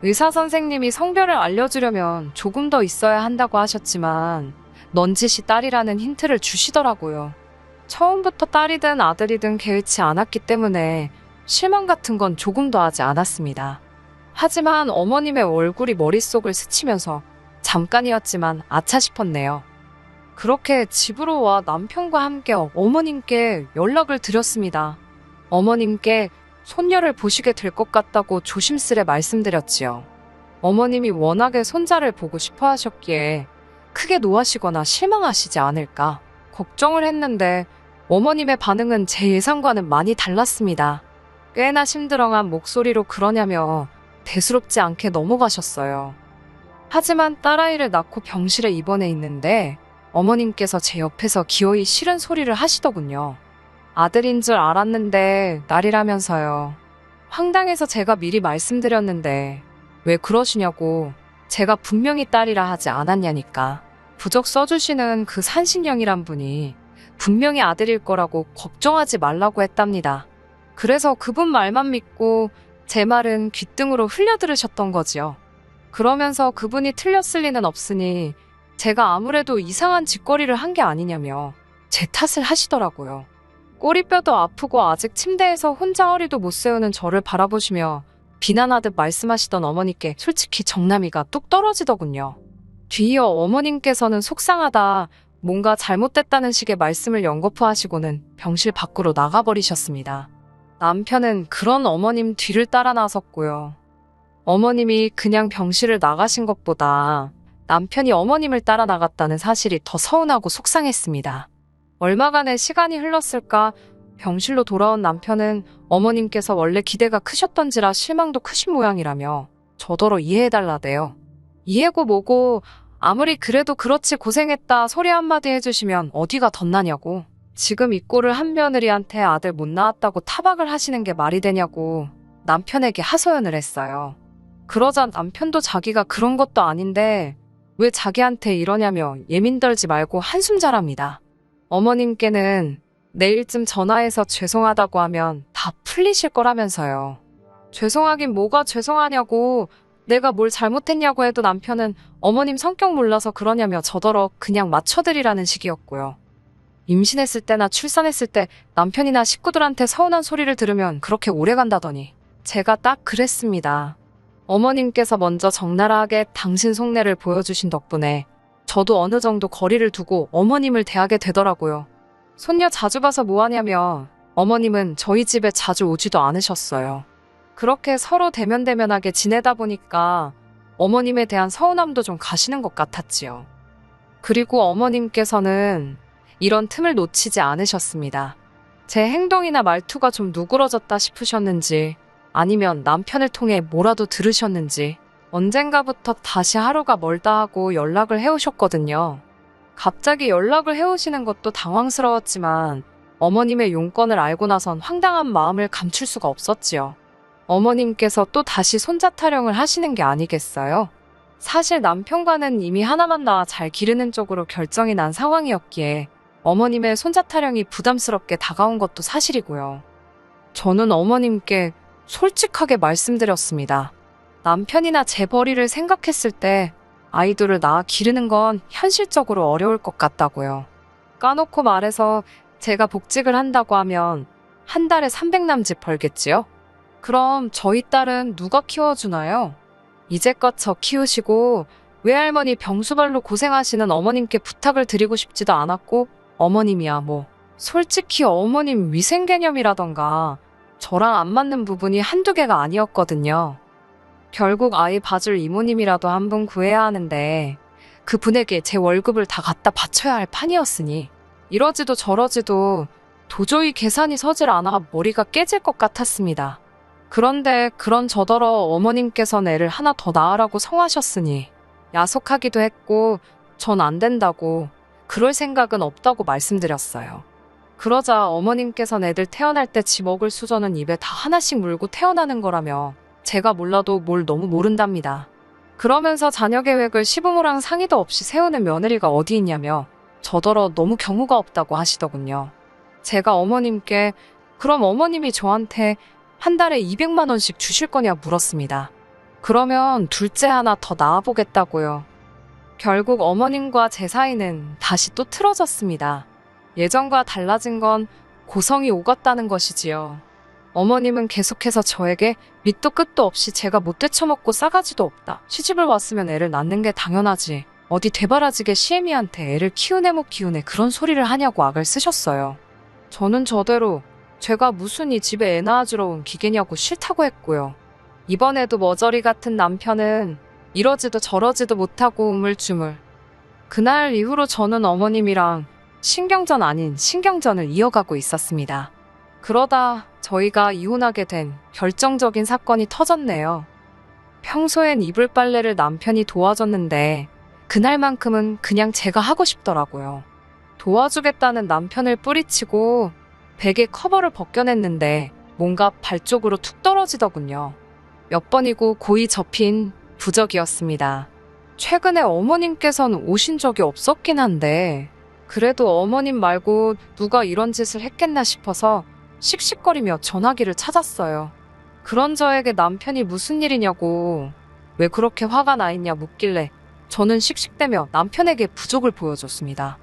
의사 선생님이 성별을 알려주려면 조금 더 있어야 한다고 하셨지만 넌지시 딸이라는 힌트를 주시더라고요. 처음부터 딸이든 아들이든 개의치 않았기 때문에 실망 같은 건 조금도 하지 않았습니다. 하지만 어머님의 얼굴이 머릿속을 스치면서 잠깐이었지만 아차 싶었네요. 그렇게 집으로 와 남편과 함께 어머님께 연락을 드렸습니다. 어머님께 손녀를 보시게 될 것 같다고 조심스레 말씀드렸지요. 어머님이 워낙에 손자를 보고 싶어 하셨기에 크게 노하시거나 실망하시지 않을까 걱정을 했는데 어머님의 반응은 제 예상과는 많이 달랐습니다. 꽤나 심드렁한 목소리로 그러냐며 대수롭지 않게 넘어가셨어요. 하지만 딸아이를 낳고 병실에 입원해 있는데 어머님께서 제 옆에서 기어이 싫은 소리를 하시더군요. 아들인 줄 알았는데 딸이라면서요. 황당해서 제가 미리 말씀드렸는데 왜 그러시냐고. 제가 분명히 딸이라 하지 않았냐니까. 부적 써주시는 그 산신령이란 분이 분명히 아들일 거라고 걱정하지 말라고 했답니다. 그래서 그분 말만 믿고 제 말은 귓등으로 흘려들으셨던 거지요. 그러면서 그분이 틀렸을 리는 없으니 제가 아무래도 이상한 짓거리를 한 게 아니냐며 제 탓을 하시더라고요. 꼬리뼈도 아프고 아직 침대에서 혼자 허리도 못 세우는 저를 바라보시며 비난하듯 말씀하시던 어머니께 솔직히 정남이가 뚝 떨어지더군요. 뒤이어 어머님께서는 속상하다, 뭔가 잘못됐다는 식의 말씀을 연거푸 하시고는 병실 밖으로 나가버리셨습니다. 남편은 그런 어머님 뒤를 따라 나섰고요. 어머님이 그냥 병실을 나가신 것보다 남편이 어머님을 따라 나갔다는 사실이 더 서운하고 속상했습니다. 얼마간의 시간이 흘렀을까 병실로 돌아온 남편은 어머님께서 원래 기대가 크셨던지라 실망도 크신 모양이라며 저더러 이해해달라대요. 이해고 뭐고 아무리 그래도 그렇지 고생했다 소리 한마디 해주시면 어디가 덧나냐고. 지금 이 꼴을 한 며느리한테 아들 못 낳았다고 타박을 하시는 게 말이 되냐고 남편에게 하소연을 했어요. 그러자 남편도 자기가 그런 것도 아닌데 왜 자기한테 이러냐며 예민 떨지 말고 한숨 자랍니다. 어머님께는 내일쯤 전화해서 죄송하다고 하면 다 풀리실 거라면서요. 죄송하긴 뭐가 죄송하냐고. 내가 뭘 잘못했냐고 해도 남편은 어머님 성격 몰라서 그러냐며 저더러 그냥 맞춰드리라는 식이었고요. 임신했을 때나 출산했을 때 남편이나 식구들한테 서운한 소리를 들으면 그렇게 오래 간다더니 제가 딱 그랬습니다. 어머님께서 먼저 적나라하게 당신 속내를 보여주신 덕분에 저도 어느 정도 거리를 두고 어머님을 대하게 되더라고요. 손녀 자주 봐서 뭐하냐며 어머님은 저희 집에 자주 오지도 않으셨어요. 그렇게 서로 대면대면하게 지내다 보니까 어머님에 대한 서운함도 좀 가시는 것 같았지요. 그리고 어머님께서는 이런 틈을 놓치지 않으셨습니다. 제 행동이나 말투가 좀 누그러졌다 싶으셨는지 아니면 남편을 통해 뭐라도 들으셨는지 언젠가부터 다시 하루가 멀다 하고 연락을 해오셨거든요. 갑자기 연락을 해오시는 것도 당황스러웠지만 어머님의 용건을 알고 나선 황당한 마음을 감출 수가 없었지요. 어머님께서 또 다시 손자 타령을 하시는 게 아니겠어요? 사실 남편과는 이미 하나만 낳아 잘 기르는 쪽으로 결정이 난 상황이었기에 어머님의 손자 타령이 부담스럽게 다가온 것도 사실이고요. 저는 어머님께 솔직하게 말씀드렸습니다. 남편이나 제 벌이를 생각했을 때 아이들을 낳아 기르는 건 현실적으로 어려울 것 같다고요. 까놓고 말해서 제가 복직을 한다고 하면 한 달에 300남짓 벌겠지요? 그럼 저희 딸은 누가 키워주나요? 이제껏 저 키우시고 외할머니 병수발로 고생하시는 어머님께 부탁을 드리고 싶지도 않았고 어머님이야 뭐 솔직히 어머님 위생 개념이라던가 저랑 안 맞는 부분이 한두 개가 아니었거든요. 결국 아이 봐줄 이모님이라도 한 분 구해야 하는데 그분에게 제 월급을 다 갖다 바쳐야 할 판이었으니 이러지도 저러지도 도저히 계산이 서질 않아 머리가 깨질 것 같았습니다. 그런데 그런 저더러 어머님께서 애를 하나 더 낳으라고 성하셨으니 야속하기도 했고 전 안 된다고 그럴 생각은 없다고 말씀드렸어요. 그러자 어머님께서는 애들 태어날 때 지 먹을 수저는 입에 다 하나씩 물고 태어나는 거라며 제가 몰라도 뭘 너무 모른답니다. 그러면서 자녀 계획을 시부모랑 상의도 없이 세우는 며느리가 어디 있냐며 저더러 너무 경우가 없다고 하시더군요. 제가 어머님께 그럼 어머님이 저한테 한 달에 200만 원씩 주실 거냐 물었습니다. 그러면 둘째 하나 더 낳아보겠다고요. 결국 어머님과 제 사이는 다시 또 틀어졌습니다. 예전과 달라진 건 고성이 오갔다는 것이지요. 어머님은 계속해서 저에게 밑도 끝도 없이 제가 못 되쳐먹고 싸가지도 없다. 시집을 왔으면 애를 낳는 게 당연하지. 어디 되바라지게 시애미한테 애를 키우네 못 키우네 그런 소리를 하냐고 악을 쓰셨어요. 저는 저대로 제가 무슨 이 집에 애 낳아주러 온 기계냐고 싫다고 했고요. 이번에도 머저리 같은 남편은 이러지도 저러지도 못하고 우물쭈물 그날 이후로 저는 어머님이랑 신경전 아닌 신경전을 이어가고 있었습니다. 그러다 저희가 이혼하게 된 결정적인 사건이 터졌네요. 평소엔 이불 빨래를 남편이 도와줬는데 그날만큼은 그냥 제가 하고 싶더라고요. 도와주겠다는 남편을 뿌리치고 베개 커버를 벗겨냈는데 뭔가 발 쪽으로 툭 떨어지더군요. 몇 번이고 고이 접힌 부적이었습니다. 최근에 어머님께서는 오신 적이 없었긴 한데 그래도 어머님 말고 누가 이런 짓을 했겠나 싶어서 씩씩거리며 전화기를 찾았어요. 그런 저에게 남편이 무슨 일이냐고 왜 그렇게 화가 나 있냐 묻길래 저는 씩씩대며 남편에게 부족을 보여줬습니다.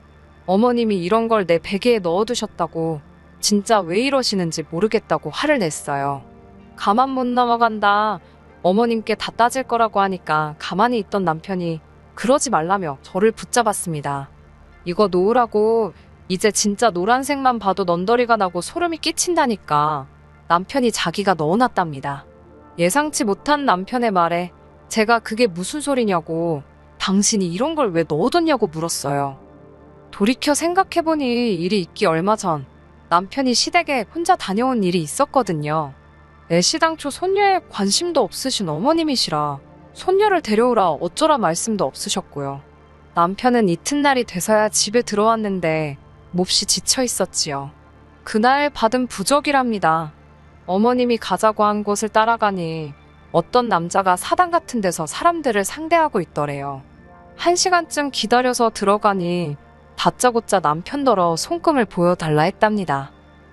어머님이 이런 걸 내 베개에 넣어두셨다고 진짜 왜 이러시는지 모르겠다고 화를 냈어요. 가만 못 넘어간다. 어머님께 다 따질 거라고 하니까 가만히 있던 남편이 그러지 말라며 저를 붙잡았습니다. 이거 놓으라고. 이제 진짜 노란색만 봐도 넌더리가 나고 소름이 끼친다니까. 남편이 자기가 넣어놨답니다. 예상치 못한 남편의 말에 제가 그게 무슨 소리냐고 당신이 이런 걸 왜 넣어뒀냐고 물었어요. 돌이켜 생각해보니 일이 있기 얼마 전 남편이 시댁에 혼자 다녀온 일이 있었거든요. 애시당초 손녀에 관심도 없으신 어머님이시라 손녀를 데려오라 어쩌라 말씀도 없으셨고요. 남편은 이튿날이 돼서야 집에 들어왔는데 몹시 지쳐 있었지요. 그날 받은 부적이랍니다. 어머님이 가자고 한 곳을 따라가니 어떤 남자가 사당 같은 데서 사람들을 상대하고 있더래요. 1시간쯤 기다려서 들어가니 다짜고짜 남편더러 손금을 보여달라 했답니다.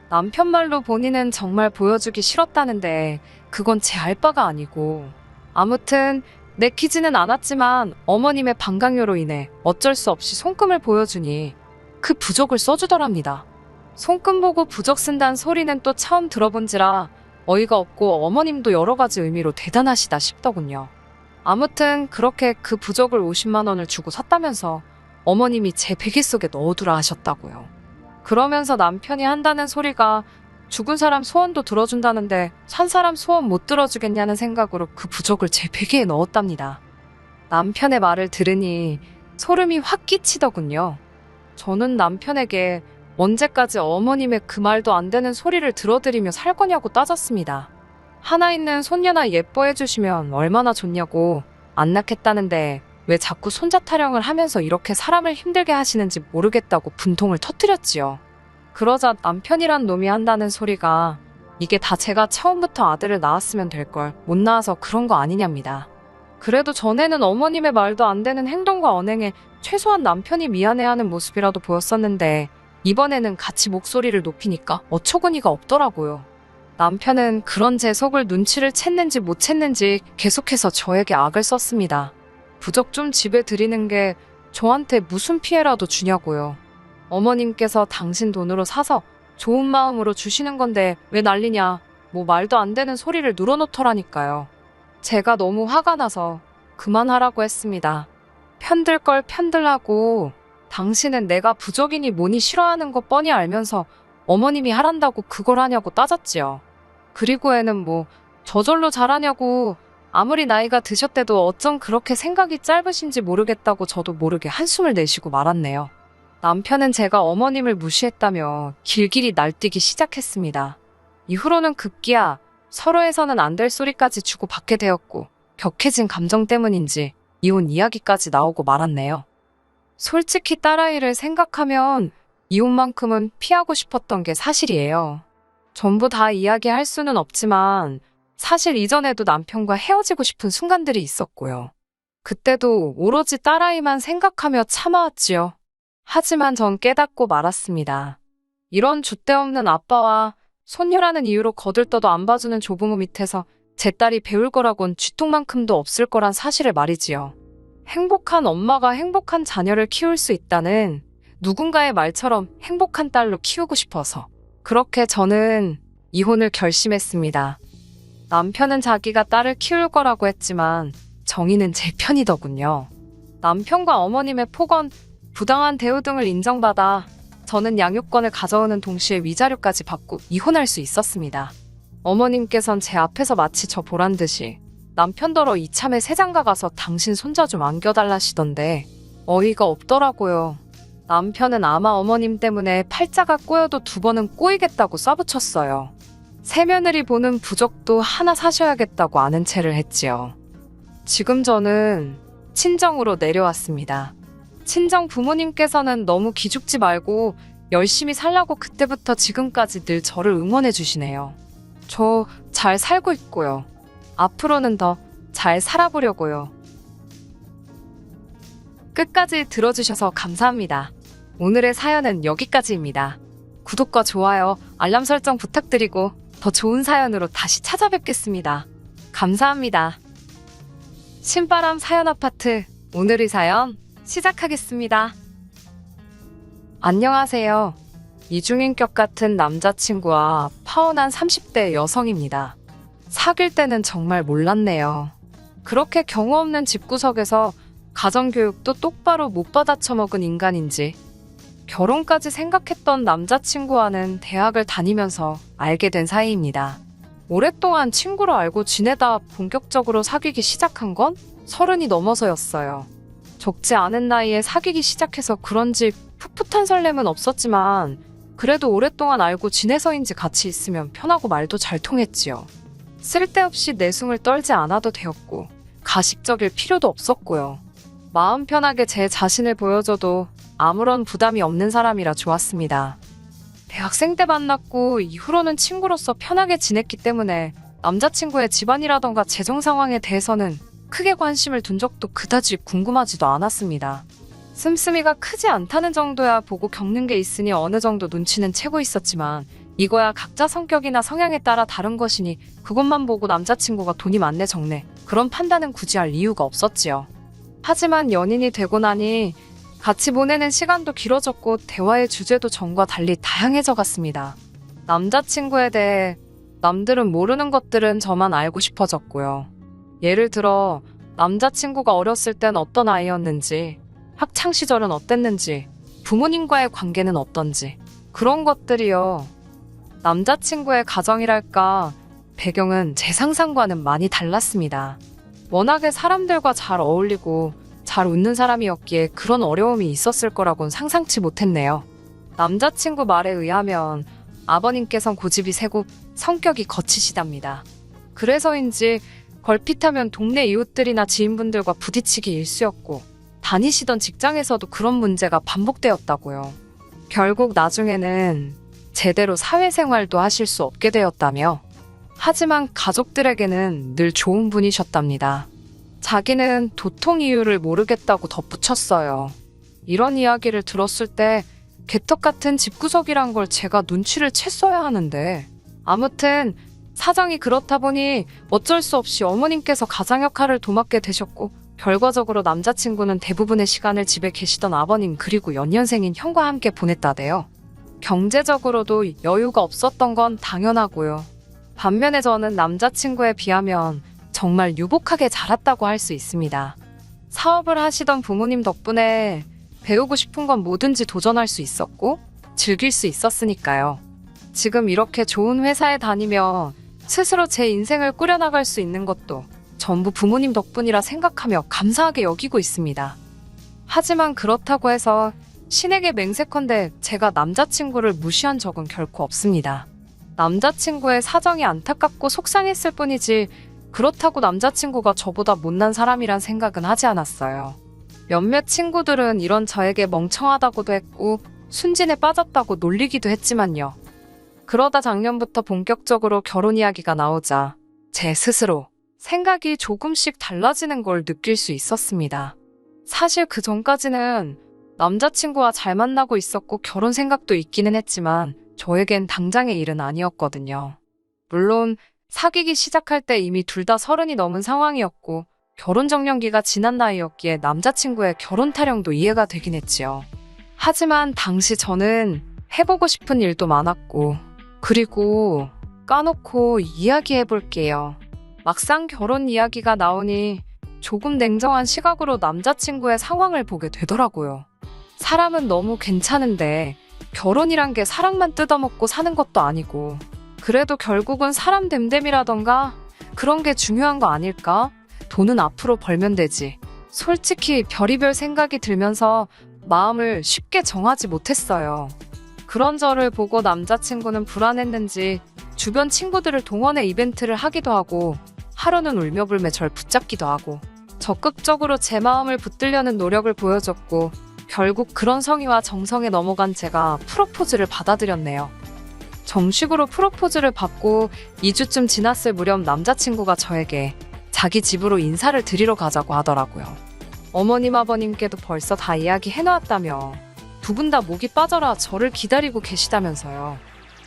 남편 말로 본인은 정말 보여주기 싫었다는데 그건 제 알바가 아니고 아무튼 내키지는 않았지만 어머님의 방광요로 인해 어쩔 수 없이 손금을 보여주니 그 부적을 써주더랍니다. 손금 보고 부적 쓴다는 소리는 또 처음 들어본지라 어이가 없고 어머님도 여러 가지 의미로 대단하시다 싶더군요. 아무튼 그렇게 그 부적을 50만 원을 주고 샀다면서 어머님이 제 베개 속에 넣어두라 하셨다고요. 그러면서 남편이 한다는 소리가 죽은 사람 소원도 들어준다는데 산 사람 소원 못 들어주겠냐는 생각으로 그 부적을 제 베개에 넣었답니다. 남편의 말을 들으니 소름이 확 끼치더군요. 저는 남편에게 언제까지 어머님의 그 말도 안 되는 소리를 들어드리며 살 거냐고 따졌습니다. 하나 있는 손녀나 예뻐해 주시면 얼마나 좋냐고 안 낳겠다는데 왜 자꾸 손자 타령을 하면서 이렇게 사람을 힘들게 하시는지 모르겠다고 분통을 터뜨렸지요. 그러자 남편이란 놈이 한다는 소리가 이게 다 제가 처음부터 아들을 낳았으면 될걸 못 낳아서 그런 거 아니냐입니다. 그래도 전에는 어머님의 말도 안 되는 행동과 언행에 최소한 남편이 미안해하는 모습이라도 보였었는데 이번에는 같이 목소리를 높이니까 어처구니가 없더라고요. 남편은 그런 제 속을 눈치를 챘는지 못 챘는지 계속해서 저에게 악을 썼습니다. 부적 좀 집에 드리는 게 저한테 무슨 피해라도 주냐고요. 어머님께서 당신 돈으로 사서 좋은 마음으로 주시는 건데 왜 난리냐. 뭐 말도 안 되는 소리를 늘어놓더라니까요. 제가 너무 화가 나서 그만하라고 했습니다. 편들 걸 편들라고. 당신은 내가 부적이니 뭐니 싫어하는 거 뻔히 알면서 어머님이 하란다고 그걸 하냐고 따졌지요. 그리고 애는 뭐 저절로 잘하냐고. 아무리 나이가 드셨대도 어쩜 그렇게 생각이 짧으신지 모르겠다고 저도 모르게 한숨을 내쉬고 말았네요. 남편은 제가 어머님을 무시했다며 길길이 날뛰기 시작했습니다. 이후로는 급기야 서로에서는 안 될 소리까지 주고받게 되었고 격해진 감정 때문인지 이혼 이야기까지 나오고 말았네요. 솔직히 딸아이를 생각하면 이혼만큼은 피하고 싶었던 게 사실이에요. 전부 다 이야기할 수는 없지만 사실 이전에도 남편과 헤어지고 싶은 순간들이 있었고요. 그때도 오로지 딸아이만 생각하며 참아왔지요. 하지만 전 깨닫고 말았습니다. 이런 줏대없는 아빠와 손녀라는 이유로 거들떠도 안 봐주는 조부모 밑에서 제 딸이 배울 거라곤 쥐똥만큼도 없을 거란 사실을 말이지요. 행복한 엄마가 행복한 자녀를 키울 수 있다는 누군가의 말처럼 행복한 딸로 키우고 싶어서 그렇게 저는 이혼을 결심했습니다. 남편은 자기가 딸을 키울 거라고 했지만 정의는 제 편이더군요. 남편과 어머님의 폭언, 부당한 대우 등을 인정받아 저는 양육권을 가져오는 동시에 위자료까지 받고 이혼할 수 있었습니다. 어머님께선 제 앞에서 마치 저 보란 듯이 남편더러 이참에 새장가 가서 당신 손자 좀 안겨달라시던데 어이가 없더라고요. 남편은 아마 어머님 때문에 팔자가 꼬여도 2번은 꼬이겠다고 쏴붙였어요. 새며느리 보는 부적도 하나 사셔야겠다고 아는 체를 했지요. 지금 저는 친정으로 내려왔습니다. 친정 부모님께서는 너무 기죽지 말고 열심히 살라고 그때부터 지금까지 늘 저를 응원해 주시네요. 저 잘 살고 있고요. 앞으로는 더 잘 살아보려고요. 끝까지 들어주셔서 감사합니다. 오늘의 사연은 여기까지입니다. 구독과 좋아요, 알람 설정 부탁드리고 더 좋은 사연으로 다시 찾아뵙겠습니다. 감사합니다. 신바람 사연 아파트, 오늘의 사연 시작하겠습니다. 안녕하세요. 이중인격 같은 남자친구와 파혼한 30대 여성입니다. 사귈 때는 정말 몰랐네요. 그렇게 경우 없는 집구석에서 가정교육도 똑바로 못 받아 처먹은 인간인지 결혼까지 생각했던 남자친구와는 대학을 다니면서 알게 된 사이입니다. 오랫동안 친구로 알고 지내다 본격적으로 사귀기 시작한 건 30이 넘어서였어요. 적지 않은 나이에 사귀기 시작해서 그런지 풋풋한 설렘은 없었지만 그래도 오랫동안 알고 지내서인지 같이 있으면 편하고 말도 잘 통했지요. 쓸데없이 내숭을 떨지 않아도 되었고 가식적일 필요도 없었고요. 마음 편하게 제 자신을 보여줘도 아무런 부담이 없는 사람이라 좋았습니다. 대학생 때 만났고 이후로는 친구로서 편하게 지냈기 때문에 남자친구의 집안이라던가 재정 상황에 대해서는 크게 관심을 둔 적도 그다지 궁금하지도 않았습니다. 씀씀이가 크지 않다는 정도야 보고 겪는 게 있으니 어느 정도 눈치는 채고 있었지만 이거야 각자 성격이나 성향에 따라 다른 것이니 그것만 보고 남자친구가 돈이 많네 적네 그런 판단은 굳이 할 이유가 없었지요. 하지만 연인이 되고 나니 같이 보내는 시간도 길어졌고 대화의 주제도 전과 달리 다양해져 갔습니다. 남자친구에 대해 남들은 모르는 것들은 저만 알고 싶어졌고요. 예를 들어 남자친구가 어렸을 땐 어떤 아이였는지, 학창시절은 어땠는지, 부모님과의 관계는 어떤지 그런 것들이요. 남자친구의 가정이랄까 배경은 제 상상과는 많이 달랐습니다. 워낙에 사람들과 잘 어울리고 잘 웃는 사람이었기에 그런 어려움이 있었을 거라고는 상상치 못했네요. 남자친구 말에 의하면 아버님께선 고집이 세고 성격이 거치시답니다. 그래서인지 걸핏하면 동네 이웃들이나 지인분들과 부딪히기 일쑤였고 다니시던 직장에서도 그런 문제가 반복되었다고요. 결국 나중에는 제대로 사회생활도 하실 수 없게 되었다며 하지만 가족들에게는 늘 좋은 분이셨답니다. 자기는 도통 이유를 모르겠다고 덧붙였어요. 이런 이야기를 들었을 때 개떡 같은 집구석이란 걸 제가 눈치를 챘어야 하는데 아무튼 사정이 그렇다 보니 어쩔 수 없이 어머님께서 가장 역할을 도맡게 되셨고 결과적으로 남자친구는 대부분의 시간을 집에 계시던 아버님 그리고 연년생인 형과 함께 보냈다대요. 경제적으로도 여유가 없었던 건 당연하고요. 반면에 저는 남자친구에 비하면 정말 유복하게 자랐다고 할 수 있습니다. 사업을 하시던 부모님 덕분에 배우고 싶은 건 뭐든지 도전할 수 있었고 즐길 수 있었으니까요. 지금 이렇게 좋은 회사에 다니며 스스로 제 인생을 꾸려나갈 수 있는 것도 전부 부모님 덕분이라 생각하며 감사하게 여기고 있습니다. 하지만 그렇다고 해서 신에게 맹세컨대 제가 남자친구를 무시한 적은 결코 없습니다. 남자친구의 사정이 안타깝고 속상했을 뿐이지 그렇다고 남자친구가 저보다 못난 사람이란 생각은 하지 않았어요. 몇몇 친구들은 이런 저에게 멍청하다고도 했고 순진에 빠졌다고 놀리기도 했지만요. 그러다 작년부터 본격적으로 결혼 이야기가 나오자 제 스스로 생각이 조금씩 달라지는 걸 느낄 수 있었습니다. 사실 그 전까지는 남자친구와 잘 만나고 있었고 결혼 생각도 있기는 했지만 저에겐 당장의 일은 아니었거든요. 물론 사귀기 시작할 때 이미 둘 다 30이 넘은 상황이었고 결혼 정년기가 지난 나이였기에 남자친구의 결혼 타령도 이해가 되긴 했지요. 하지만 당시 저는 해보고 싶은 일도 많았고 그리고 까놓고 이야기해볼게요. 막상 결혼 이야기가 나오니 조금 냉정한 시각으로 남자친구의 상황을 보게 되더라고요. 사람은 너무 괜찮은데 결혼이란 게 사랑만 뜯어먹고 사는 것도 아니고 그래도 결국은 사람 됨됨이라던가 그런 게 중요한 거 아닐까? 돈은 앞으로 벌면 되지. 솔직히 별의별 생각이 들면서 마음을 쉽게 정하지 못했어요. 그런 저를 보고 남자친구는 불안했는지 주변 친구들을 동원해 이벤트를 하기도 하고 하루는 울며불며 절 붙잡기도 하고 적극적으로 제 마음을 붙들려는 노력을 보여줬고 결국 그런 성의와 정성에 넘어간 제가 프로포즈를 받아들였네요. 정식으로 프로포즈를 받고 2주쯤 지났을 무렵 남자친구가 저에게 자기 집으로 인사를 드리러 가자고 하더라고요. 어머님 아버님께도 벌써 다 이야기해놓았다며 두 분 다 목이 빠져라 저를 기다리고 계시다면서요.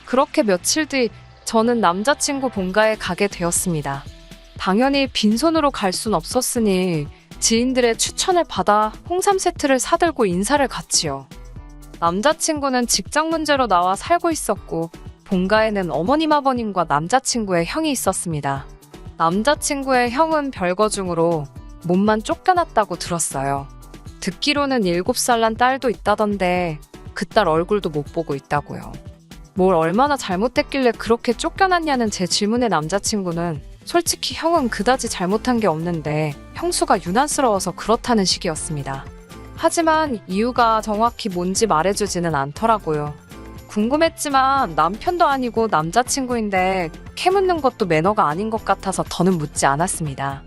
그렇게 며칠 뒤 저는 남자친구 본가에 가게 되었습니다. 당연히 빈손으로 갈 순 없었으니 지인들의 추천을 받아 홍삼 세트를 사들고 인사를 갔지요. 남자친구는 직장 문제로 나와 살고 있었고 본가에는 어머님 아버님과 남자친구의 형이 있었습니다. 남자친구의 형은 별거 중으로 몸만 쫓겨났다고 들었어요. 듣기로는 7살 난 딸도 있다던데 그 딸 얼굴도 못 보고 있다고요. 뭘 얼마나 잘못했길래 그렇게 쫓겨났냐는 제 질문에 남자친구는 솔직히 형은 그다지 잘못한 게 없는데 형수가 유난스러워서 그렇다는 식이었습니다. 하지만 이유가 정확히 뭔지 말해주지는 않더라고요. 궁금했지만 남편도 아니고 남자친구인데 캐묻는 것도 매너가 아닌 것 같아서 더는 묻지 않았습니다.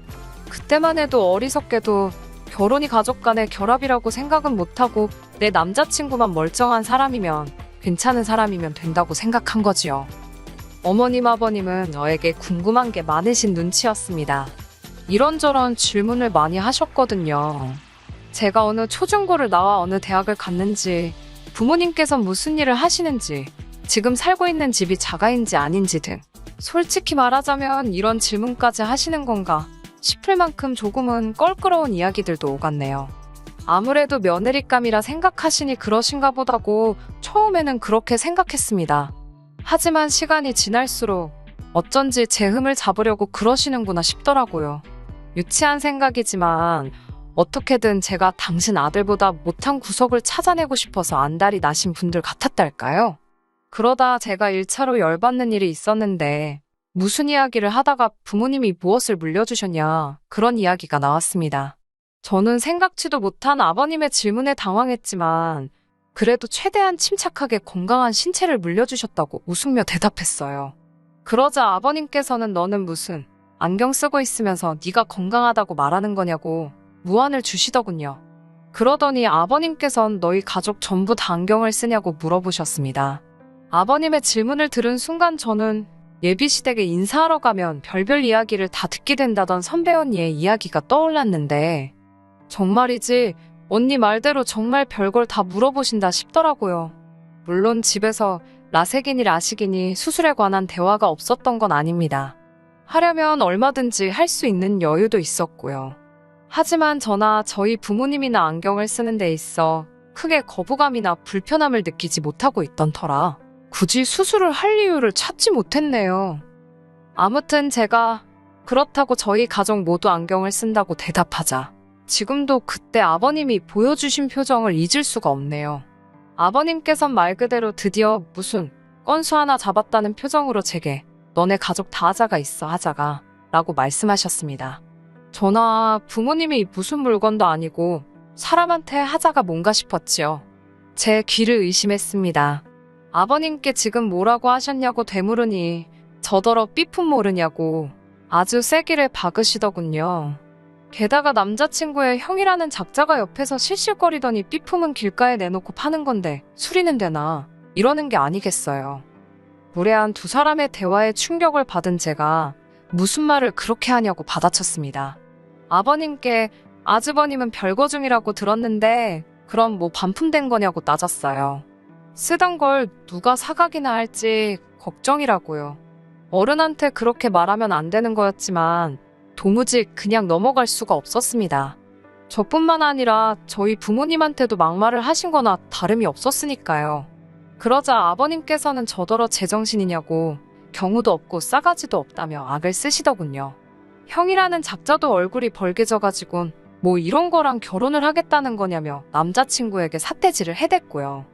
그때만 해도 어리석게도 결혼이 가족 간의 결합이라고 생각은 못하고 내 남자친구만 멀쩡한 사람이면 괜찮은 사람이면 된다고 생각한 거지요. 어머님 아버님은 저에게 궁금한 게 많으신 눈치였습니다. 이런저런 질문을 많이 하셨거든요. 제가 어느 초중고를 나와 어느 대학을 갔는지, 부모님께서 무슨 일을 하시는지, 지금 살고 있는 집이 자가인지 아닌지 등 솔직히 말하자면 이런 질문까지 하시는 건가 싶을 만큼 조금은 껄끄러운 이야기들도 오갔네요. 아무래도 며느리감이라 생각하시니 그러신가 보다고 처음에는 그렇게 생각했습니다. 하지만 시간이 지날수록 어쩐지 제 흠을 잡으려고 그러시는구나 싶더라고요. 유치한 생각이지만 어떻게든 제가 당신 아들보다 못한 구석을 찾아내고 싶어서 안달이 나신 분들 같았달까요? 그러다 제가 1차로 열받는 일이 있었는데 무슨 이야기를 하다가 부모님이 무엇을 물려주셨냐 그런 이야기가 나왔습니다. 저는 생각지도 못한 아버님의 질문에 당황했지만 그래도 최대한 침착하게 건강한 신체를 물려주셨다고 웃으며 대답했어요. 그러자 아버님께서는 너는 무슨 안경 쓰고 있으면서 네가 건강하다고 말하는 거냐고 무안을 주시더군요. 그러더니 아버님께선 너희 가족 전부 다 안경을 쓰냐고 물어보셨습니다. 아버님의 질문을 들은 순간 저는 예비시댁에 인사하러 가면 별별 이야기를 다 듣게 된다던 선배 언니의 이야기가 떠올랐는데 정말이지 언니 말대로 정말 별걸 다 물어보신다 싶더라고요. 물론 집에서 라섹이니 라식이니 수술에 관한 대화가 없었던 건 아닙니다. 하려면 얼마든지 할 수 있는 여유도 있었고요. 하지만 저나 저희 부모님이나 안경을 쓰는 데 있어 크게 거부감이나 불편함을 느끼지 못하고 있던 터라 굳이 수술을 할 이유를 찾지 못했네요. 아무튼 제가 그렇다고 저희 가족 모두 안경을 쓴다고 대답하자 지금도 그때 아버님이 보여주신 표정을 잊을 수가 없네요. 아버님께선 말 그대로 드디어 무슨 건수 하나 잡았다는 표정으로 제게 너네 가족 다 하자가 있어 하자가 라고 말씀하셨습니다. 저나 부모님이 무슨 물건도 아니고 사람한테 하자가 뭔가 싶었지요. 제 귀를 의심했습니다. 아버님께 지금 뭐라고 하셨냐고 되물으니 저더러 삐품 모르냐고 아주 세기를 박으시더군요. 게다가 남자친구의 형이라는 작자가 옆에서 실실거리더니 삐품은 길가에 내놓고 파는 건데 수리는 되나 이러는 게 아니겠어요. 무례한 두 사람의 대화에 충격을 받은 제가 무슨 말을 그렇게 하냐고 받아쳤습니다. 아버님께 아주버님은 별거 중이라고 들었는데 그럼 뭐 반품된 거냐고 따졌어요. 쓰던 걸 누가 사가기나 할지 걱정이라고요. 어른한테 그렇게 말하면 안 되는 거였지만 도무지 그냥 넘어갈 수가 없었습니다. 저뿐만 아니라 저희 부모님한테도 막말을 하신 거나 다름이 없었으니까요. 그러자 아버님께서는 저더러 제정신이냐고 경우도 없고 싸가지도 없다며 악을 쓰시더군요. 형이라는 작자도 얼굴이 벌개져가지곤 뭐 이런 거랑 결혼을 하겠다는 거냐며 남자친구에게 삿대질을 해댔고요.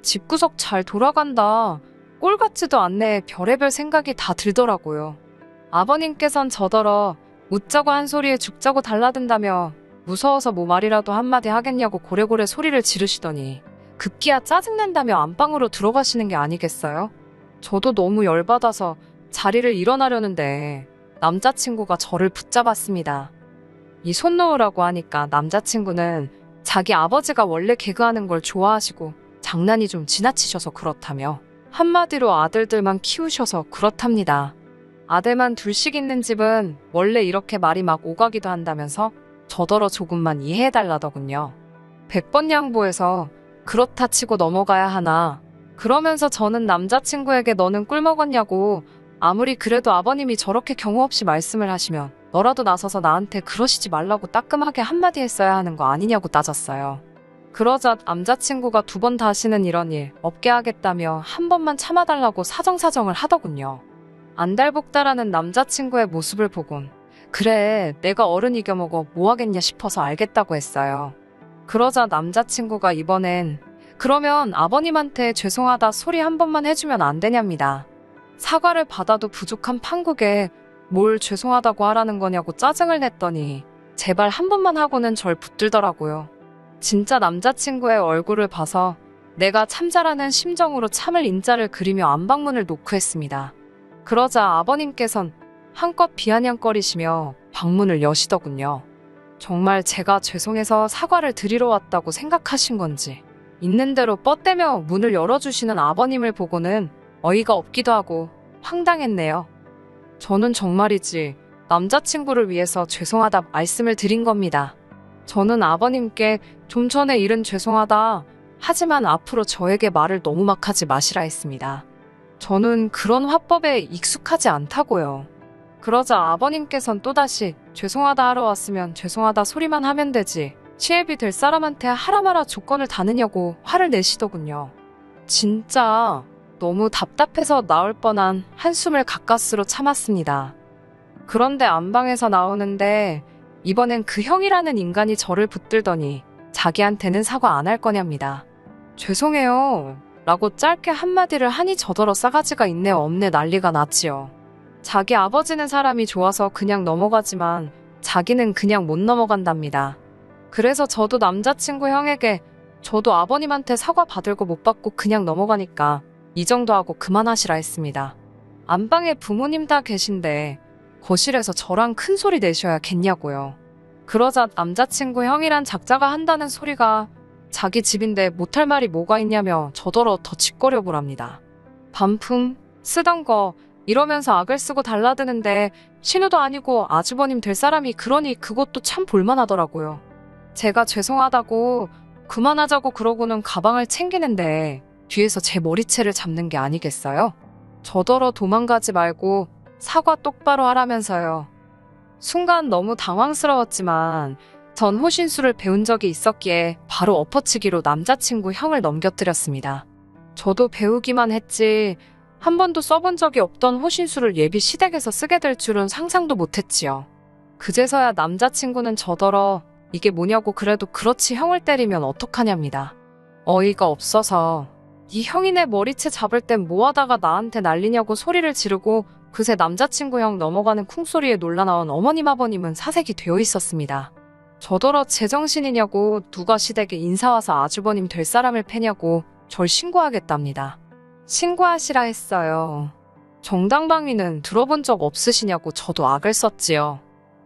집구석 잘 돌아간다. 꼴 같지도 않네. 별의별 생각이 다 들더라고요. 아버님께선 저더러 웃자고 한 소리에 죽자고 달라든다며 무서워서 뭐 말이라도 한마디 하겠냐고 고래고래 소리를 지르시더니 급기야 짜증낸다며 안방으로 들어가시는 게 아니겠어요? 저도 너무 열받아서 자리를 일어나려는데 남자친구가 저를 붙잡았습니다. 이 손 놓으라고 하니까 남자친구는 자기 아버지가 원래 개그하는 걸 좋아하시고 장난이 좀 지나치셔서 그렇다며 한마디로 아들들만 키우셔서 그렇답니다. 아들만 둘씩 있는 집은 원래 이렇게 말이 막 오가기도 한다면서 저더러 조금만 이해해달라더군요. 100번 양보해서 그렇다 치고 넘어가야 하나. 그러면서 저는 남자친구에게 너는 꿀 먹었냐고 아무리 그래도 아버님이 저렇게 경우 없이 말씀을 하시면 너라도 나서서 나한테 그러시지 말라고 따끔하게 한마디 했어야 하는 거 아니냐고 따졌어요. 그러자 남자친구가 2번 다시는 이런 일 없게 하겠다며 한 번만 참아달라고 사정사정을 하더군요. 안달복달하는 남자친구의 모습을 보곤 그래 내가 어른 이겨먹어 뭐하겠냐 싶어서 알겠다고 했어요. 그러자 남자친구가 이번엔 그러면 아버님한테 죄송하다 소리 한 번만 해주면 안 되냐입니다. 사과를 받아도 부족한 판국에 뭘 죄송하다고 하라는 거냐고 짜증을 냈더니 제발 한 번만 하고는 절 붙들더라고요. 진짜 남자친구의 얼굴을 봐서 내가 참자라는 심정으로 참을 인자를 그리며 안방문을 노크했습니다. 그러자 아버님께선 한껏 비아냥거리시며 방문을 여시더군요. 정말 제가 죄송해서 사과를 드리러 왔다고 생각하신 건지 있는 대로 뻗대며 문을 열어주시는 아버님을 보고는 어이가 없기도 하고 황당했네요. 저는 정말이지 남자친구를 위해서 죄송하다 말씀을 드린 겁니다. 저는 아버님께 좀 전에 일은 죄송하다 하지만 앞으로 저에게 말을 너무 막 하지 마시라 했습니다. 저는 그런 화법에 익숙하지 않다고요. 그러자 아버님께선 또다시 죄송하다 하러 왔으면 죄송하다 소리만 하면 되지 시애비 될 사람한테 하라 마라 조건을 다느냐고 화를 내시더군요. 진짜 너무 답답해서 나올 뻔한 한숨을 가까스로 참았습니다. 그런데 안방에서 나오는데 이번엔 그 형이라는 인간이 저를 붙들더니 자기한테는 사과 안 할 거냐입니다. 죄송해요 라고 짧게 한마디를 하니 저더러 싸가지가 있네 없네 난리가 났지요. 자기 아버지는 사람이 좋아서 그냥 넘어가지만 자기는 그냥 못 넘어간답니다. 그래서 저도 남자친구 형에게 저도 아버님한테 사과 받을 거 못 받고 그냥 넘어가니까 이 정도 하고 그만하시라 했습니다. 안방에 부모님 다 계신데 거실에서 저랑 큰 소리 내셔야겠냐고요. 그러자 남자친구 형이란 작자가 한다는 소리가 자기 집인데 못할 말이 뭐가 있냐며 저더러 더 짓거려 보랍니다. 반품 쓰던 거 이러면서 악을 쓰고 달라드는데 신우도 아니고 아주버님 될 사람이 그러니 그것도 참 볼만하더라고요. 제가 죄송하다고 그만하자고 그러고는 가방을 챙기는데 뒤에서 제 머리채를 잡는 게 아니겠어요? 저더러 도망가지 말고 사과 똑바로 하라면서요. 순간 너무 당황스러웠지만 전 호신술을 배운 적이 있었기에 바로 엎어치기로 남자친구 형을 넘겨뜨렸습니다. 저도 배우기만 했지 한 번도 써본 적이 없던 호신술을 예비 시댁에서 쓰게 될 줄은 상상도 못했지요. 그제서야 남자친구는 저더러 이게 뭐냐고 그래도 그렇지 형을 때리면 어떡하냐입니다. 어이가 없어서 이 형이 내 머리채 잡을 땐 뭐하다가 나한테 난리냐고 소리를 지르고 그새 남자친구 형 넘어가는 쿵소리에 놀라 나온 어머님 아버님은 사색이 되어 있었습니다. 저더러 제정신이냐고 누가 시댁에 인사 와서 아주버님 될 사람을 패냐고 절 신고하겠답니다. 신고하시라 했어요. 정당방위는 들어본 적 없으시냐고 저도 악을 썼지요.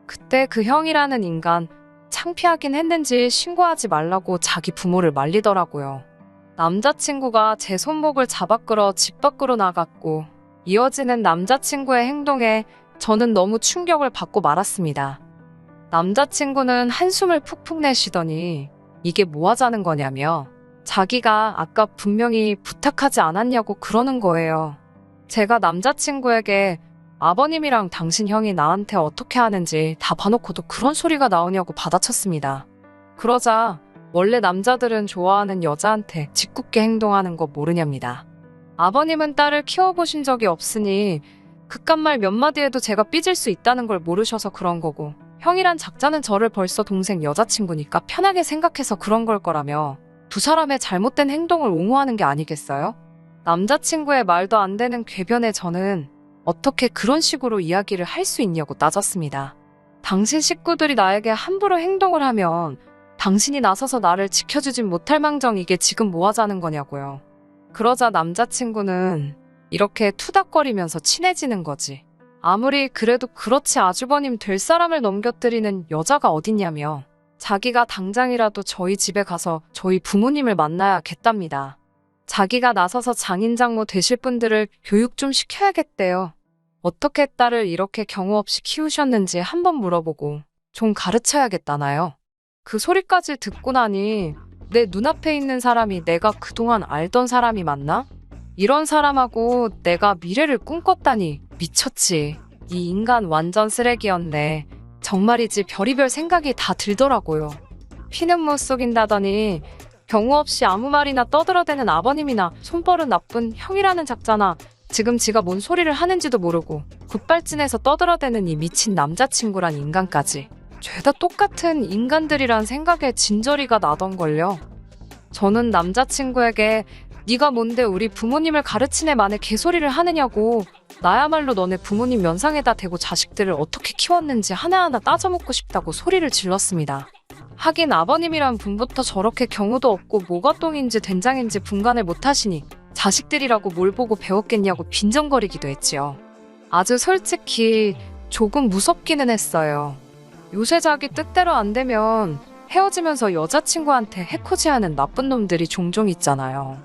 그때 그 형이라는 인간 창피하긴 했는지 신고하지 말라고 자기 부모를 말리더라고요. 남자친구가 제 손목을 잡아 끌어 집 밖으로 나갔고 이어지는 남자친구의 행동에 저는 너무 충격을 받고 말았습니다. 남자친구는 한숨을 푹푹 내쉬더니 이게 뭐 하자는 거냐며 자기가 아까 분명히 부탁하지 않았냐고 그러는 거예요. 제가 남자친구에게 아버님이랑 당신 형이 나한테 어떻게 하는지 다 봐놓고도 그런 소리가 나오냐고 받아쳤습니다. 그러자 원래 남자들은 좋아하는 여자한테 짓궂게 행동하는 거 모르냐입니다. 아버님은 딸을 키워보신 적이 없으니 그깟 말 몇 마디 해도 제가 삐질 수 있다는 걸 모르셔서 그런 거고 형이란 작자는 저를 벌써 동생 여자친구니까 편하게 생각해서 그런 걸 거라며 두 사람의 잘못된 행동을 옹호하는 게 아니겠어요? 남자친구의 말도 안 되는 궤변에 저는 어떻게 그런 식으로 이야기를 할 수 있냐고 따졌습니다. 당신 식구들이 나에게 함부로 행동을 하면 당신이 나서서 나를 지켜주진 못할 망정 이게 지금 뭐 하자는 거냐고요. 그러자 남자친구는 이렇게 투닥거리면서 친해지는 거지. 아무리 그래도 그렇지 아주버님 될 사람을 넘겨뜨리는 여자가 어딨냐며 자기가 당장이라도 저희 집에 가서 저희 부모님을 만나야겠답니다. 자기가 나서서 장인장모 되실 분들을 교육 좀 시켜야겠대요. 어떻게 딸을 이렇게 경우 없이 키우셨는지 한번 물어보고 좀 가르쳐야겠다나요. 그 소리까지 듣고 나니 내 눈앞에 있는 사람이 내가 그동안 알던 사람이 맞나? 이런 사람하고 내가 미래를 꿈꿨다니 미쳤지. 이 인간 완전 쓰레기였네. 정말이지 별의별 생각이 다 들더라고요. 피는 못 속인다더니 경우 없이 아무 말이나 떠들어대는 아버님이나 손버릇 나쁜 형이라는 작자나 지금 지가 뭔 소리를 하는지도 모르고 급발진해서 떠들어대는 이 미친 남자친구란 인간까지 죄다 똑같은 인간들이란 생각에 진저리가 나던걸요. 저는 남자친구에게 네가 뭔데 우리 부모님을 가르치네 만에 개소리를 하느냐고 나야말로 너네 부모님 면상에다 대고 자식들을 어떻게 키웠는지 하나하나 따져묻고 싶다고 소리를 질렀습니다. 하긴 아버님이란 분부터 저렇게 경우도 없고 뭐가 똥인지 된장인지 분간을 못하시니 자식들이라고 뭘 보고 배웠겠냐고 빈정거리기도 했지요. 아주 솔직히 조금 무섭기는 했어요. 요새 자기 뜻대로 안 되면 헤어지면서 여자친구한테 해코지하는 나쁜 놈들이 종종 있잖아요.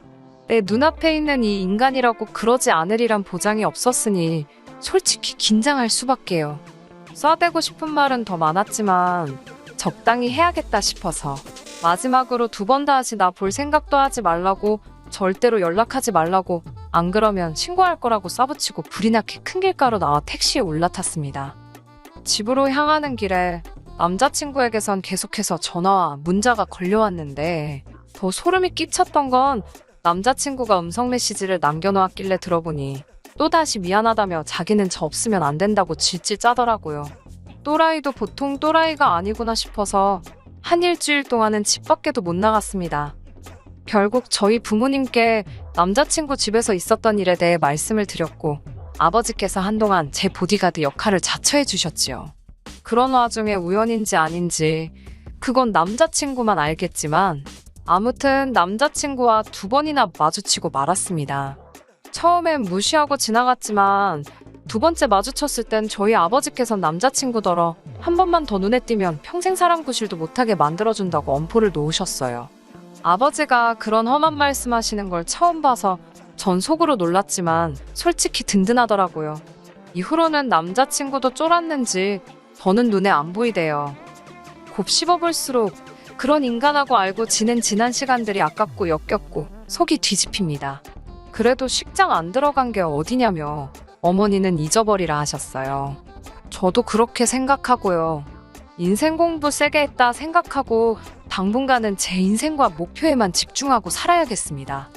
내 눈앞에 있는 이 인간이라고 그러지 않으리란 보장이 없었으니 솔직히 긴장할 수밖에요. 쏴대고 싶은 말은 더 많았지만 적당히 해야겠다 싶어서 마지막으로 2번 다시 나 볼 생각도 하지 말라고 절대로 연락하지 말라고 안 그러면 신고할 거라고 쏴붙이고 불이 나게 큰 길가로 나와 택시에 올라탔습니다. 집으로 향하는 길에 남자친구에게선 계속해서 전화와 문자가 걸려왔는데 더 소름이 끼쳤던 건 남자친구가 음성 메시지를 남겨놓았길래 들어보니 또다시 미안하다며 자기는 저 없으면 안 된다고 질질 짜더라고요. 또라이도 보통 또라이가 아니구나 싶어서 한 일주일 동안은 집 밖에도 못 나갔습니다. 결국 저희 부모님께 남자친구 집에서 있었던 일에 대해 말씀을 드렸고 아버지께서 한동안 제 보디가드 역할을 자처해 주셨지요. 그런 와중에 우연인지 아닌지 그건 남자친구만 알겠지만 아무튼 남자친구와 2번이나 마주치고 말았습니다. 처음엔 무시하고 지나갔지만 2번째 마주쳤을 땐 저희 아버지께선 남자친구더러 한 번만 더 눈에 띄면 평생 사람 구실도 못하게 만들어준다고 엄포를 놓으셨어요. 아버지가 그런 험한 말씀하시는 걸 처음 봐서 전 속으로 놀랐지만 솔직히 든든하더라고요. 이후로는 남자친구도 쫄았는지 더는 눈에 안 보이대요. 곱씹어볼수록 그런 인간하고 알고 지낸 지난 시간들이 아깝고 역겹고 속이 뒤집힙니다. 그래도 식장 안 들어간 게 어디냐며 어머니는 잊어버리라 하셨어요. 저도 그렇게 생각하고요. 인생 공부 세게 했다 생각하고 당분간은 제 인생과 목표에만 집중하고 살아야겠습니다.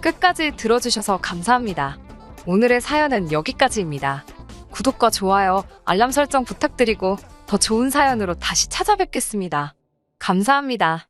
끝까지 들어주셔서 감사합니다. 오늘의 사연은 여기까지입니다. 구독과 좋아요, 알람 설정 부탁드리고 더 좋은 사연으로 다시 찾아뵙겠습니다. 감사합니다.